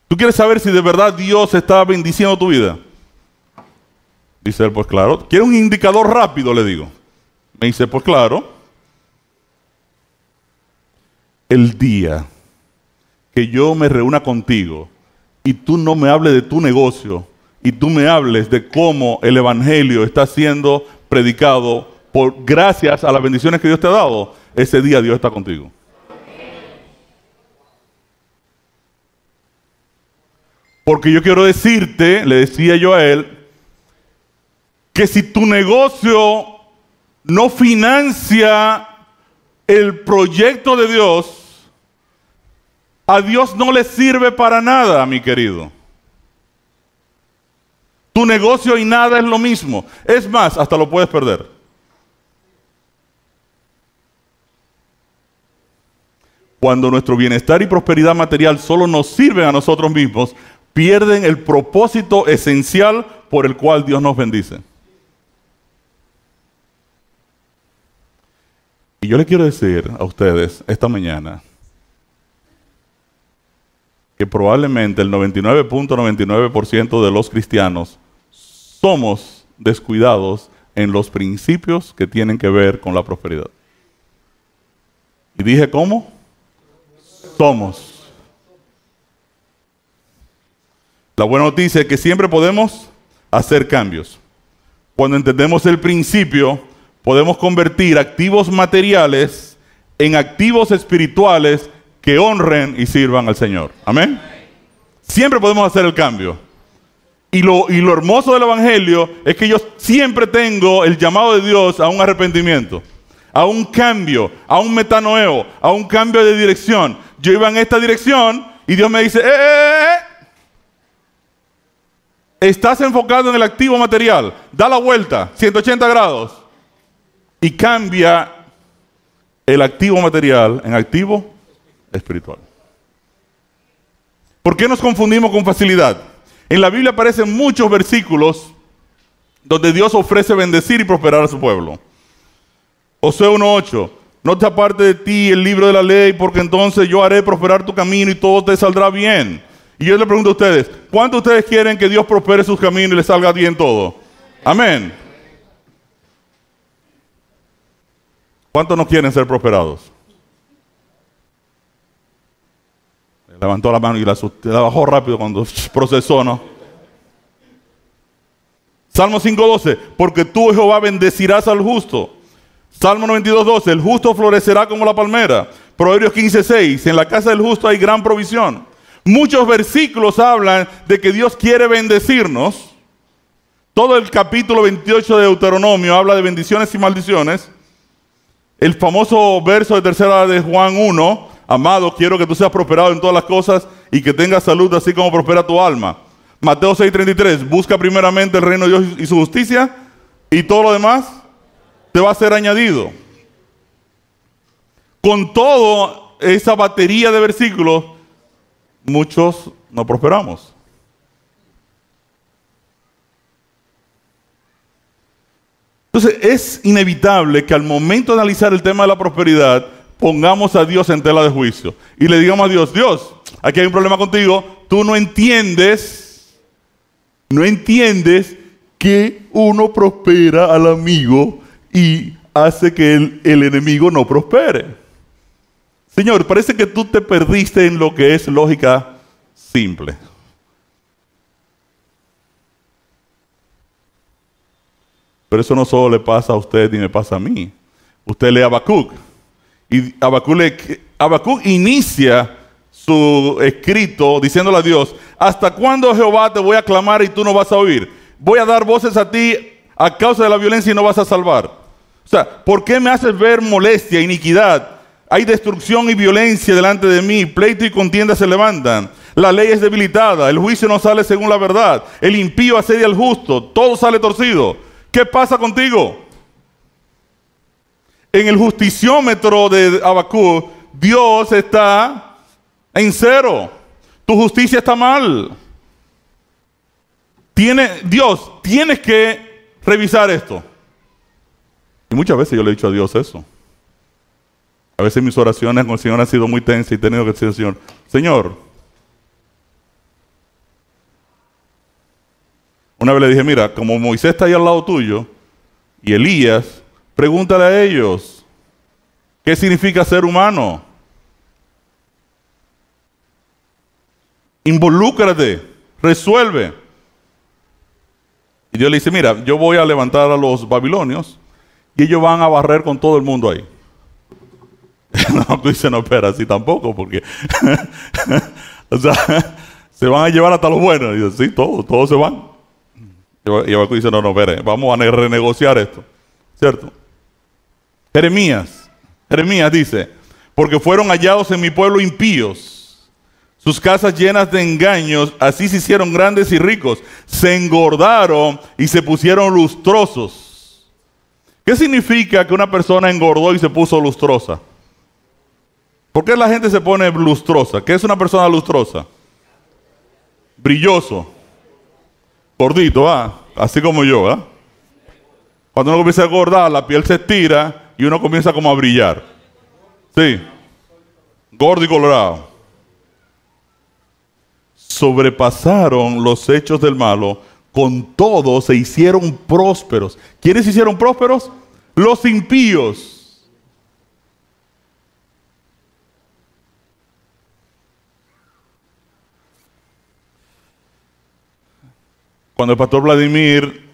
¿Tú quieres saber si de verdad Dios está bendiciendo tu vida? Dice él, pues claro. ¿Quieres un indicador rápido? Le digo. Me dice, pues claro. El día que yo me reúna contigo y tú no me hables de tu negocio y tú me hables de cómo el evangelio está siendo predicado gracias a las bendiciones que Dios te ha dado, ese día Dios está contigo. Porque yo quiero decirte, le decía yo a él, que si tu negocio no financia el proyecto de Dios, a Dios no le sirve para nada, mi querido. Tu negocio y nada es lo mismo. Es más, hasta lo puedes perder. Cuando nuestro bienestar y prosperidad material solo nos sirven a nosotros mismos, pierden el propósito esencial por el cual Dios nos bendice. Y yo le quiero decir a ustedes esta mañana que probablemente el 99.99% de los cristianos somos descuidados en los principios que tienen que ver con la prosperidad. Y dije, ¿cómo? Somos. La buena noticia es que siempre podemos hacer cambios. Cuando entendemos el principio, podemos convertir activos materiales en activos espirituales que honren y sirvan al Señor. Amén. Siempre podemos hacer el cambio. Y lo hermoso del Evangelio es que yo siempre tengo el llamado de Dios a un arrepentimiento, a un cambio, a un metanoeo, a un cambio de dirección. Yo iba en esta dirección y Dios me dice, estás enfocado en el activo material, da la vuelta, 180 grados, y cambia el activo material en activo espiritual. ¿Por qué nos confundimos con facilidad? En la Biblia aparecen muchos versículos donde Dios ofrece bendecir y prosperar a su pueblo. Josué 1:8, no te aparte de ti el libro de la ley, porque entonces yo haré prosperar tu camino y todo te saldrá bien. Y yo le pregunto a ustedes, ¿cuántos de ustedes quieren que Dios prospere sus caminos y les salga bien todo? Amén. ¿Cuántos no quieren ser prosperados? Levantó la mano y la bajó rápido cuando procesó, ¿no? Salmo 5:12, porque tú, Jehová, bendecirás al justo. Salmo 92:12, el justo florecerá como la palmera. Proverbios 15:6, en la casa del justo hay gran provisión. Muchos versículos hablan de que Dios quiere bendecirnos. Todo el capítulo 28 de Deuteronomio habla de bendiciones y maldiciones. El famoso verso de tercera de Juan 1, amado, quiero que tú seas prosperado en todas las cosas y que tengas salud así como prospera tu alma. Mateo 6:33, busca primeramente el reino de Dios y su justicia y todo lo demás te va a ser añadido. Con toda esa batería de versículos, muchos no prosperamos. Entonces es inevitable que al momento de analizar el tema de la prosperidad pongamos a Dios en tela de juicio y le digamos a Dios, Dios, aquí hay un problema contigo, tú no entiendes que uno prospera al amigo y hace que el enemigo no prospere. Señor, parece que tú te perdiste en lo que es lógica simple. Pero eso no solo le pasa a usted ni me pasa a mí. Usted lee Habacuc. Y Habacuc inicia su escrito diciéndole a Dios, ¿hasta cuándo, Jehová, te voy a clamar y tú no vas a oír? Voy a dar voces a ti a causa de la violencia y no vas a salvar. O sea, ¿por qué me haces ver molestia, iniquidad? Hay destrucción y violencia delante de mí, pleito y contienda se levantan. La ley es debilitada, el juicio no sale según la verdad. El impío asedia al justo, todo sale torcido. ¿Qué pasa contigo? En el justiciómetro de Habacuc, Dios está en cero. Tu justicia está mal. Dios, tienes que revisar esto. Y muchas veces yo le he dicho a Dios eso. A veces mis oraciones con el Señor han sido muy tensas y he tenido que decir al Señor, Señor, una vez le dije, mira, como Moisés está ahí al lado tuyo y Elías, pregúntale a ellos, ¿qué significa ser humano? Involúcrate, resuelve. Y Dios le dice, mira, yo voy a levantar a los babilonios y ellos van a barrer con todo el mundo ahí. No, tú dices, no, espera, así tampoco, porque o sea, se van a llevar hasta los buenos. Y dice, sí, todos se van. Y Habacuc dice, no, espere, vamos a renegociar esto, ¿cierto? Jeremías dice, porque fueron hallados en mi pueblo impíos, sus casas llenas de engaños, así se hicieron grandes y ricos, se engordaron y se pusieron lustrosos. ¿Qué significa que una persona engordó y se puso lustrosa? ¿Por qué la gente se pone lustrosa? ¿Qué es una persona lustrosa? Brilloso, gordito, así como yo, ¿verdad? Cuando uno comienza a engordar, la piel se estira y uno comienza como a brillar. Sí, gordo y colorado. Sobrepasaron los hechos del malo, con todo se hicieron prósperos. ¿Quiénes se hicieron prósperos? Los impíos. Cuando el pastor Vladimir,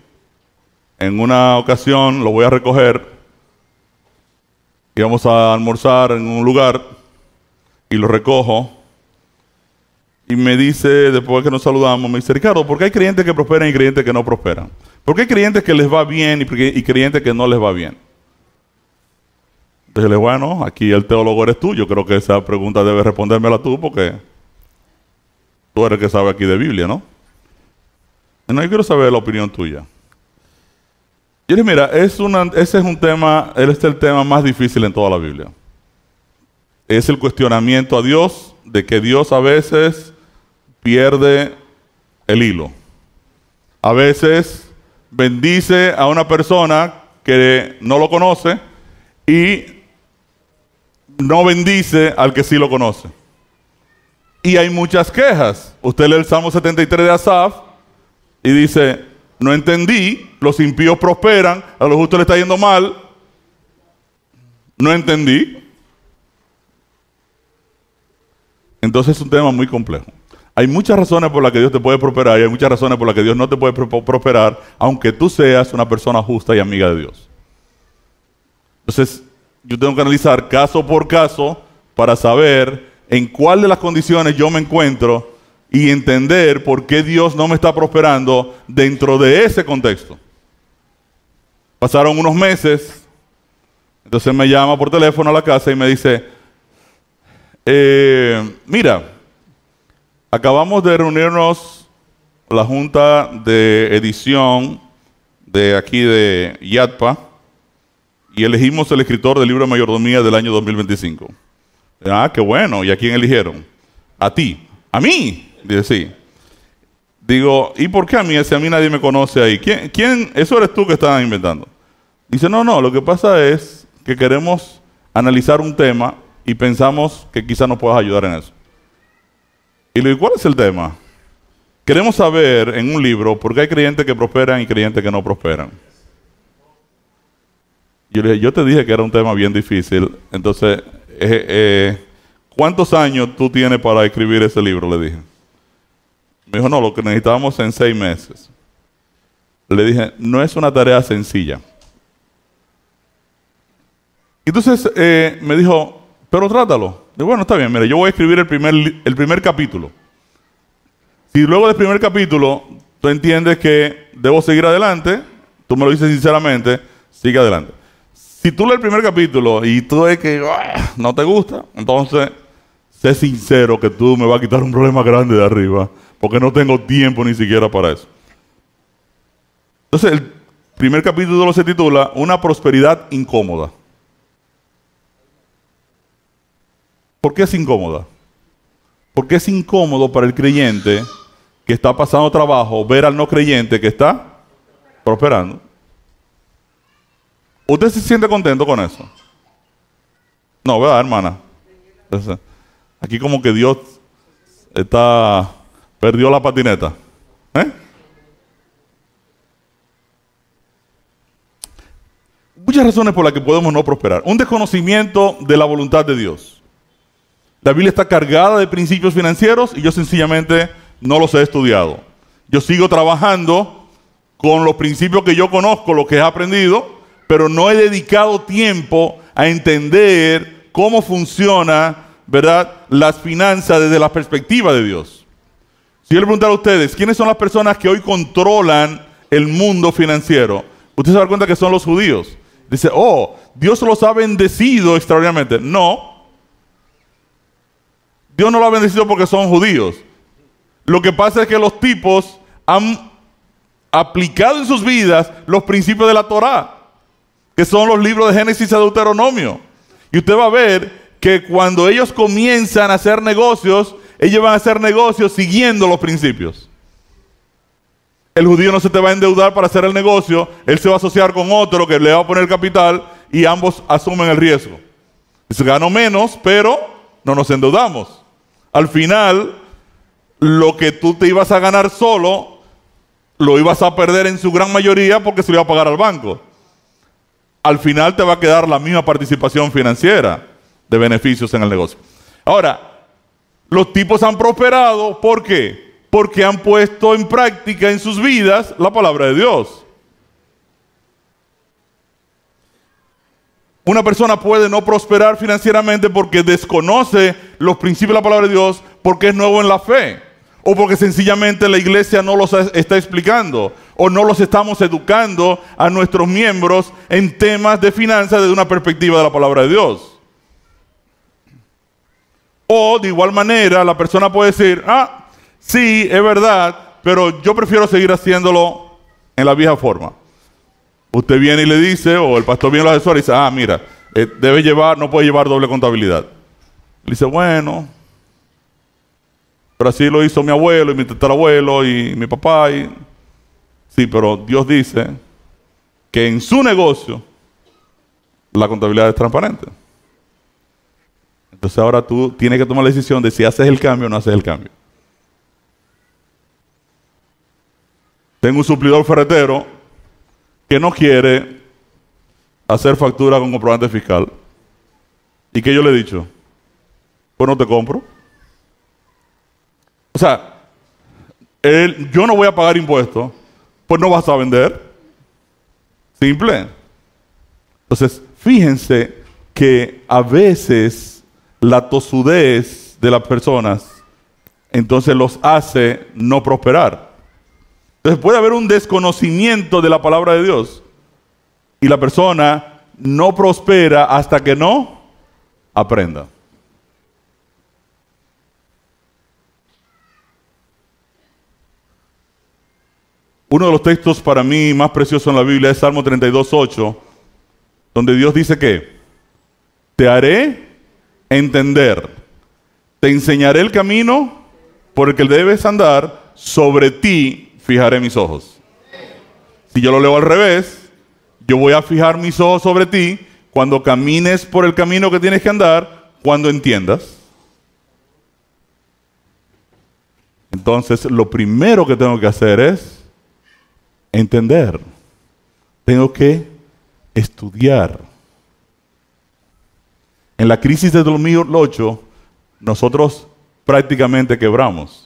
en una ocasión, lo voy a recoger, íbamos a almorzar en un lugar y lo recojo. Y me dice, después que nos saludamos, me dice, Ricardo, ¿por qué hay creyentes que prosperan y creyentes que no prosperan? ¿Por qué hay creyentes que les va bien y creyentes que no les va bien? Entonces le dije, bueno, aquí el teólogo eres tú. Yo creo que esa pregunta debes respondérmela tú porque tú eres el que sabe aquí de Biblia, ¿no? No, yo quiero saber la opinión tuya. Yo le dije, mira, ese es el tema más difícil en toda la Biblia. Es el cuestionamiento a Dios, de que Dios a veces pierde el hilo. A veces bendice a una persona que no lo conoce y no bendice al que sí lo conoce. Y hay muchas quejas. Usted lee el Salmo 73 de Asaf y dice, no entendí, los impíos prosperan, a los justos le está yendo mal. No entendí. Entonces es un tema muy complejo. Hay muchas razones por las que Dios te puede prosperar y hay muchas razones por las que Dios no te puede prosperar, aunque tú seas una persona justa y amiga de Dios. Entonces, yo tengo que analizar caso por caso para saber en cuál de las condiciones yo me encuentro y entender por qué Dios no me está prosperando dentro de ese contexto. Pasaron unos meses, entonces me llama por teléfono a la casa y me dice, mira, acabamos de reunirnos la junta de edición de aquí de YATPA y elegimos el escritor del libro de mayordomía del año 2025. Ah, qué bueno. ¿Y a quién eligieron? A ti. ¿A mí? Dice, sí. Digo, ¿y por qué a mí? Si a mí nadie me conoce ahí. ¿Quién? Eso eres tú que estás inventando. Dice, no, lo que pasa es que queremos analizar un tema y pensamos que quizás nos puedas ayudar en eso. Y le digo, ¿cuál es el tema? Queremos saber en un libro por qué hay creyentes que prosperan y creyentes que no prosperan. Yo le dije, yo te dije que era un tema bien difícil, entonces, ¿cuántos años tú tienes para escribir ese libro? Le dije. Me dijo, no, lo que necesitábamos en 6 meses. Le dije, no es una tarea sencilla. Entonces me dijo, pero trátalo. Digo, bueno, está bien, mire, yo voy a escribir el primer capítulo. Si luego del primer capítulo tú entiendes que debo seguir adelante, tú me lo dices sinceramente, sigue adelante. Si tú lees el primer capítulo y tú ves que no te gusta, entonces sé sincero que tú me vas a quitar un problema grande de arriba, porque no tengo tiempo ni siquiera para eso. Entonces el primer capítulo se titula Una prosperidad incómoda. ¿Por qué es incómoda? Porque es incómodo para el creyente que está pasando trabajo ver al no creyente que está prosperando. ¿Usted se siente contento con eso? No, ¿verdad, hermana? Entonces, aquí como que Dios perdió la patineta. Muchas razones por las que podemos no prosperar. Un desconocimiento de la voluntad de Dios. La Biblia está cargada de principios financieros y yo sencillamente no los he estudiado. Yo sigo trabajando con los principios que yo conozco, los que he aprendido, pero no he dedicado tiempo a entender cómo funciona, ¿verdad?, las finanzas desde la perspectiva de Dios. Si yo le preguntara a ustedes, ¿quiénes son las personas que hoy controlan el mundo financiero? Usted se da cuenta que son los judíos. Dice, oh, Dios los ha bendecido extraordinariamente. No. Dios no lo ha bendecido porque son judíos. Lo que pasa es que los tipos han aplicado en sus vidas los principios de la Torá, que son los libros de Génesis y Deuteronomio. Y usted va a ver que cuando ellos comienzan a hacer negocios, ellos van a hacer negocios siguiendo los principios. El judío no se te va a endeudar para hacer el negocio, él se va a asociar con otro que le va a poner capital y ambos asumen el riesgo. Dice, gano menos, pero no nos endeudamos. Al final, lo que tú te ibas a ganar solo, lo ibas a perder en su gran mayoría porque se lo iba a pagar al banco. Al final te va a quedar la misma participación financiera de beneficios en el negocio. Ahora, los tipos han prosperado, ¿por qué? Porque han puesto en práctica en sus vidas la palabra de Dios. una persona puede no prosperar financieramente porque desconoce los principios de la palabra de Dios, porque es nuevo en la fe, o porque sencillamente la iglesia no los está explicando, o no los estamos educando a nuestros miembros en temas de finanzas desde una perspectiva de la palabra de Dios. O de igual manera la persona puede decir, sí, es verdad, pero yo prefiero seguir haciéndolo en la vieja forma. Usted viene y le dice, o el pastor viene y lo asesora y dice, mira, no puede llevar doble contabilidad. Le dice, bueno, pero así lo hizo mi abuelo y mi tatarabuelo y mi papá. Sí, pero Dios dice que en su negocio la contabilidad es transparente. Entonces ahora tú tienes que tomar la decisión de si haces el cambio o no haces el cambio. Tengo un suplidor ferretero que no quiere hacer factura con comprobante fiscal. ¿Y qué yo le he dicho? Pues no te compro. O sea, yo no voy a pagar impuestos, pues no vas a vender. Simple. Entonces, fíjense que a veces la tosudez de las personas entonces los hace no prosperar. Entonces puede haber un desconocimiento de la palabra de Dios y la persona no prospera hasta que no aprenda. Uno de los textos para mí más preciosos en la Biblia es Salmo 32:8, donde Dios dice que te haré entender, te enseñaré el camino por el que debes andar, sobre ti fijaré mis ojos. Si yo lo leo al revés, yo voy a fijar mis ojos sobre ti cuando camines por el camino que tienes que andar, cuando entiendas. Entonces, lo primero que tengo que hacer es entender. Tengo que estudiar. En la crisis de 2008, nosotros prácticamente quebramos.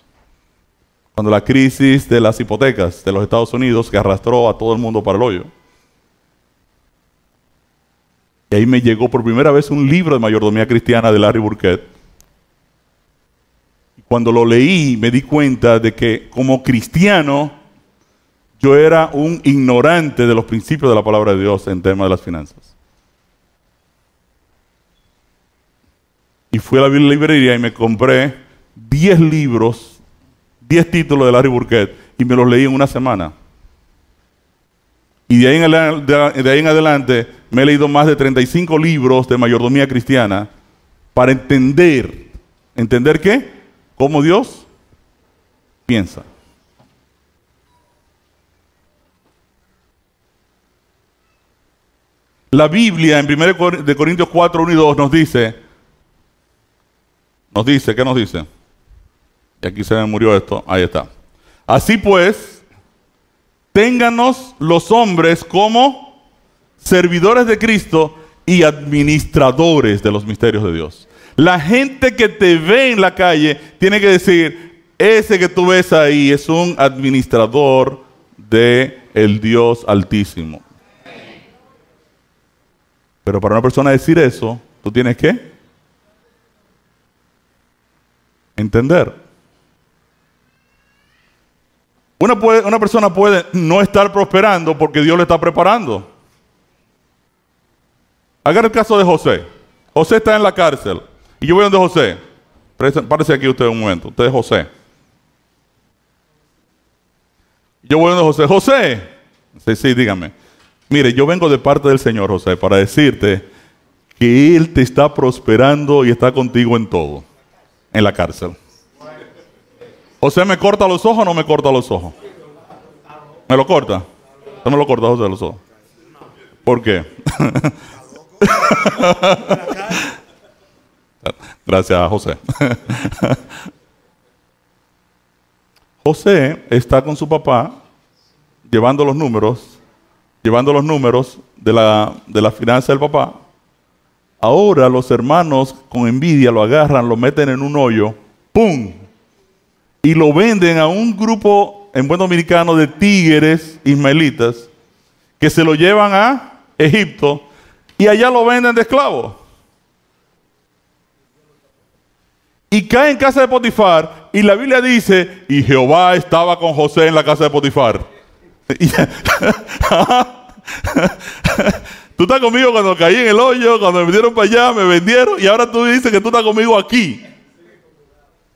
Cuando la crisis de las hipotecas de los Estados Unidos, que arrastró a todo el mundo para el hoyo. Y ahí me llegó por primera vez un libro de mayordomía cristiana de Larry Burkett. Y cuando lo leí, me di cuenta de que como cristiano, yo era un ignorante de los principios de la palabra de Dios en temas de las finanzas. Y fui a la librería y me compré 10 libros, 10 títulos de Larry Burkett, y me los leí en una semana. Y de ahí en adelante me he leído más de 35 libros de mayordomía cristiana para entender. ¿Entender qué? Cómo Dios piensa. La Biblia en 1 Corintios 4, 1 y 2 nos dice, ¿qué nos dice? Y aquí se me murió esto, ahí está. Así pues, téngannos los hombres como servidores de Cristo y administradores de los misterios de Dios. La gente que te ve en la calle tiene que decir, ese que tú ves ahí es un administrador del Dios Altísimo. Pero para una persona decir eso, tú tienes que entender. Una persona puede no estar prosperando porque Dios le está preparando. Hagan el caso de José. José está en la cárcel. Y yo voy donde José. Párese aquí usted un momento. Usted es José. Yo voy donde José. José. Sí, dígame. Mire, yo vengo de parte del Señor, José, para decirte que Él te está prosperando y está contigo en todo. En la cárcel. ¿José me corta los ojos o no me corta los ojos? ¿Me lo corta? ¿Usted me lo corta, José, los ojos? ¿Por qué? Gracias, José. José está con su papá llevando los números de la finanza del papá. Ahora los hermanos con envidia lo agarran, lo meten en un hoyo, ¡pum! Y lo venden a un grupo, en buen dominicano, de tigres ismaelitas, que se lo llevan a Egipto y allá lo venden de esclavo. Y cae en casa de Potifar, y la Biblia dice, y Jehová estaba con José en la casa de Potifar. Tú estás conmigo cuando caí en el hoyo, cuando me metieron para allá, me vendieron, y ahora tú dices que tú estás conmigo aquí.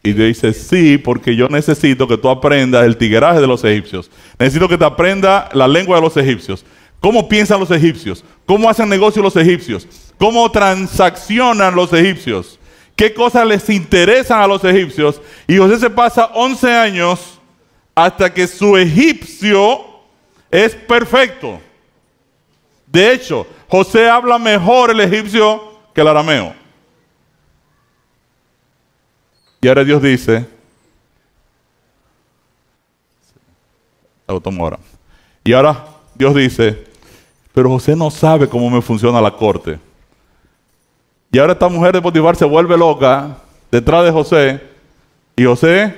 Y Dios dice, sí, porque yo necesito que tú aprendas el tigueraje de los egipcios. Necesito que te aprenda la lengua de los egipcios. ¿Cómo piensan los egipcios? ¿Cómo hacen negocio los egipcios? ¿Cómo transaccionan los egipcios? ¿Qué cosas les interesan a los egipcios? Y José se pasa 11 años hasta que su egipcio es perfecto. De hecho, José habla mejor el egipcio que el arameo. Y ahora Dios dice, lo tomo ahora. Y ahora Dios dice, pero José no sabe cómo me funciona la corte. Y ahora esta mujer de Potifar se vuelve loca detrás de José, y José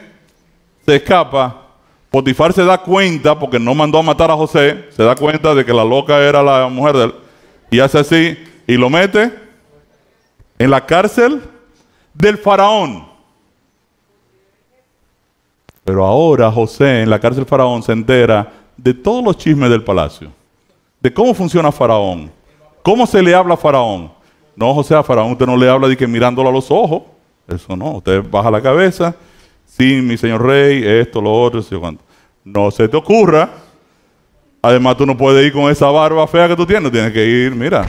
se escapa. Potifar se da cuenta, porque no mandó a matar a José, se da cuenta de que la loca era la mujer de él, y hace así, y lo mete en la cárcel del faraón. Pero ahora José en la cárcel del faraón se entera de todos los chismes del palacio, de cómo funciona faraón, cómo se le habla a faraón. No, José, a faraón usted no le habla de que mirándolo a los ojos, eso no, usted baja la cabeza, sí, mi señor rey, esto, lo otro, eso, cuánto. No se te ocurra. Además, tú no puedes ir con esa barba fea que tú tienes. Tienes que ir, mira,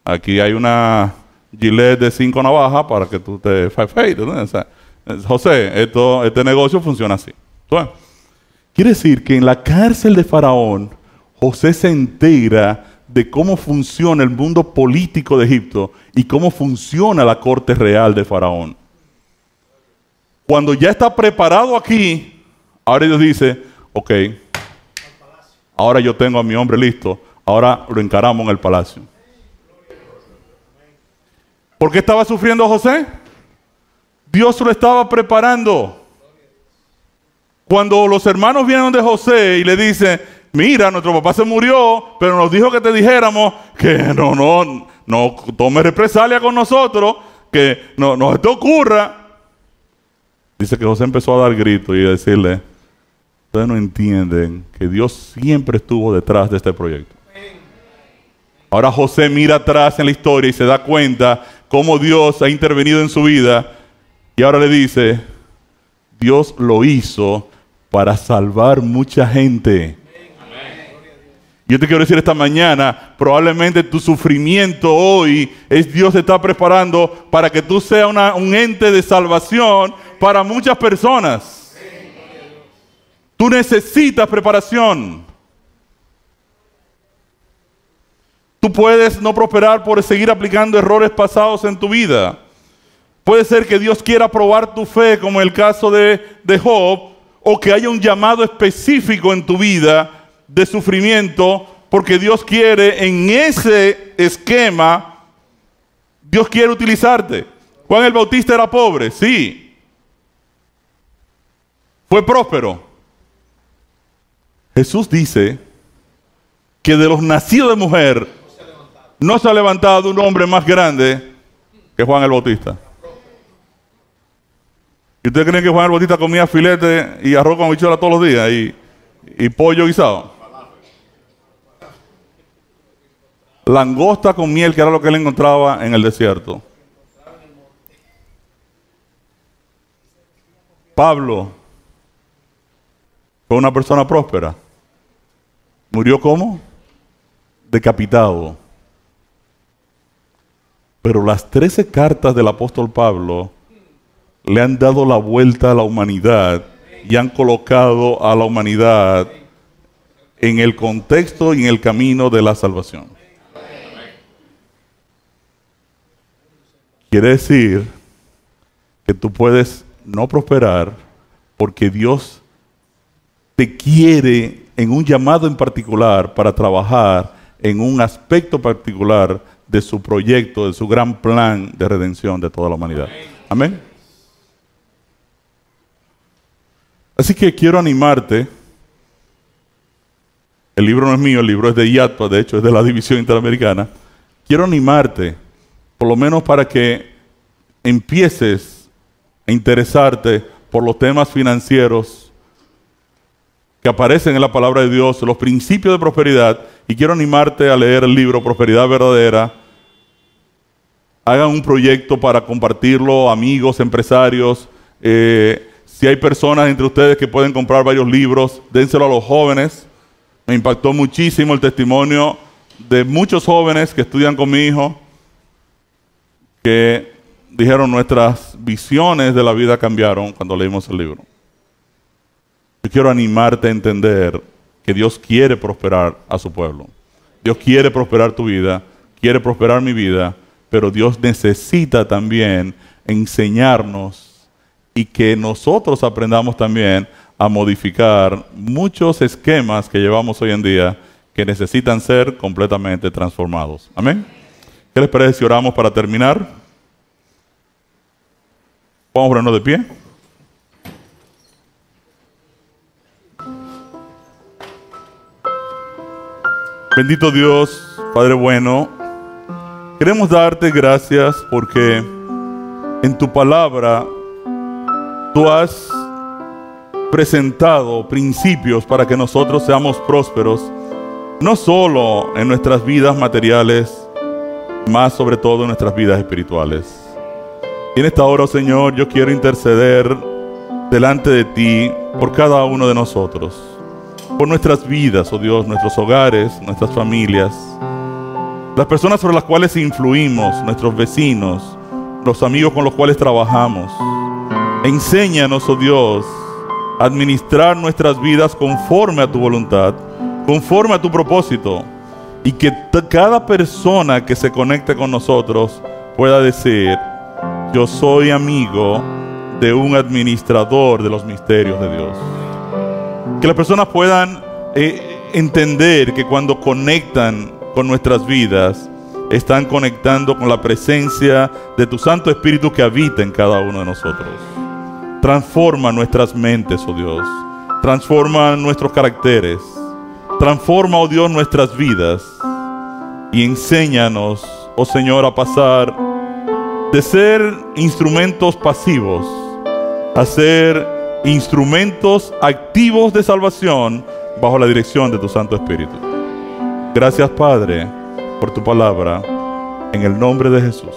aquí hay una gilet de 5 navajas para que tú te afeites. O sea, José, este negocio funciona así. Entonces, quiere decir que en la cárcel de Faraón, José se entera de cómo funciona el mundo político de Egipto y cómo funciona la corte real de Faraón. Cuando ya está preparado aquí, ahora Dios dice, ok, ahora yo tengo a mi hombre listo, ahora lo encaramos en el palacio. ¿Por qué estaba sufriendo José? Dios lo estaba preparando. Cuando los hermanos vienen de José y le dicen, mira, nuestro papá se murió, pero nos dijo que te dijéramos que no tome represalia con nosotros, que no se te ocurra. Dice que José empezó a dar gritos y a decirle, ustedes no entienden que Dios siempre estuvo detrás de este proyecto. Ahora José mira atrás en la historia y se da cuenta cómo Dios ha intervenido en su vida, y ahora le dice, Dios lo hizo para salvar mucha gente. Yo te quiero decir esta mañana, probablemente tu sufrimiento hoy es Dios te está preparando para que tú seas un ente de salvación para muchas personas. Tú necesitas preparación. Tú puedes no prosperar por seguir aplicando errores pasados en tu vida. Puede ser que Dios quiera probar tu fe, como el caso de Job, o que haya un llamado específico en tu vida de sufrimiento, porque Dios quiere en ese esquema, Dios quiere utilizarte. Juan el Bautista era pobre, sí. Fue próspero. Jesús dice que de los nacidos de mujer no se ha levantado un hombre más grande que Juan el Bautista. ¿Y ustedes creen que Juan el Bautista comía filete y arroz con habichuela todos los días y pollo guisado? Langosta con miel, que era lo que él encontraba en el desierto. Pablo fue una persona próspera. ¿Murió cómo? Decapitado. Pero las 13 cartas del apóstol Pablo le han dado la vuelta a la humanidad y han colocado a la humanidad en el contexto y en el camino de la salvación. Quiere decir que tú puedes no prosperar porque Dios te quiere en un llamado en particular para trabajar en un aspecto particular de su proyecto, de su gran plan de redención de toda la humanidad. Amén. Así que quiero animarte. El libro no es mío, el libro es de IATPA, de hecho es de la División Interamericana. quiero animarte, por lo menos para que empieces a interesarte por los temas financieros que aparecen en la palabra de Dios, los principios de prosperidad, y quiero animarte a leer el libro Prosperidad Verdadera. Hagan un proyecto para compartirlo, amigos, empresarios. Si hay personas entre ustedes que pueden comprar varios libros, dénselo a los jóvenes. Me impactó muchísimo el testimonio de muchos jóvenes que estudian con mi hijo, que dijeron nuestras visiones de la vida cambiaron cuando leímos el libro. Yo quiero animarte a entender que Dios quiere prosperar a su pueblo. Dios quiere prosperar tu vida, quiere prosperar mi vida, pero Dios necesita también enseñarnos y que nosotros aprendamos también a modificar muchos esquemas que llevamos hoy en día que necesitan ser completamente transformados. Amén. ¿Qué les parece si oramos para terminar? Vamos a ponernos de pie. Bendito Dios, Padre bueno, queremos darte gracias porque en tu palabra tú has presentado principios para que nosotros seamos prósperos, no solo en nuestras vidas materiales, más sobre todo en nuestras vidas espirituales. Y en esta hora, oh Señor, yo quiero interceder delante de ti por cada uno de nosotros, por nuestras vidas, oh Dios, nuestros hogares, nuestras familias, las personas sobre las cuales influimos, nuestros vecinos, los amigos con los cuales trabajamos. Enséñanos, oh Dios, a administrar nuestras vidas conforme a tu voluntad, conforme a tu propósito, y que cada persona que se conecte con nosotros pueda decir: yo soy amigo de un administrador de los misterios de Dios. Que las personas puedan entender que cuando conectan con nuestras vidas, están conectando con la presencia de tu Santo Espíritu que habita en cada uno de nosotros. Transforma nuestras mentes, oh Dios. Transforma nuestros caracteres. Transforma, oh Dios, nuestras vidas. Y enséñanos, oh Señor, a pasar de ser instrumentos pasivos a ser instrumentos activos de salvación bajo la dirección de tu Santo Espíritu. Gracias, Padre, por tu palabra, en el nombre de Jesús.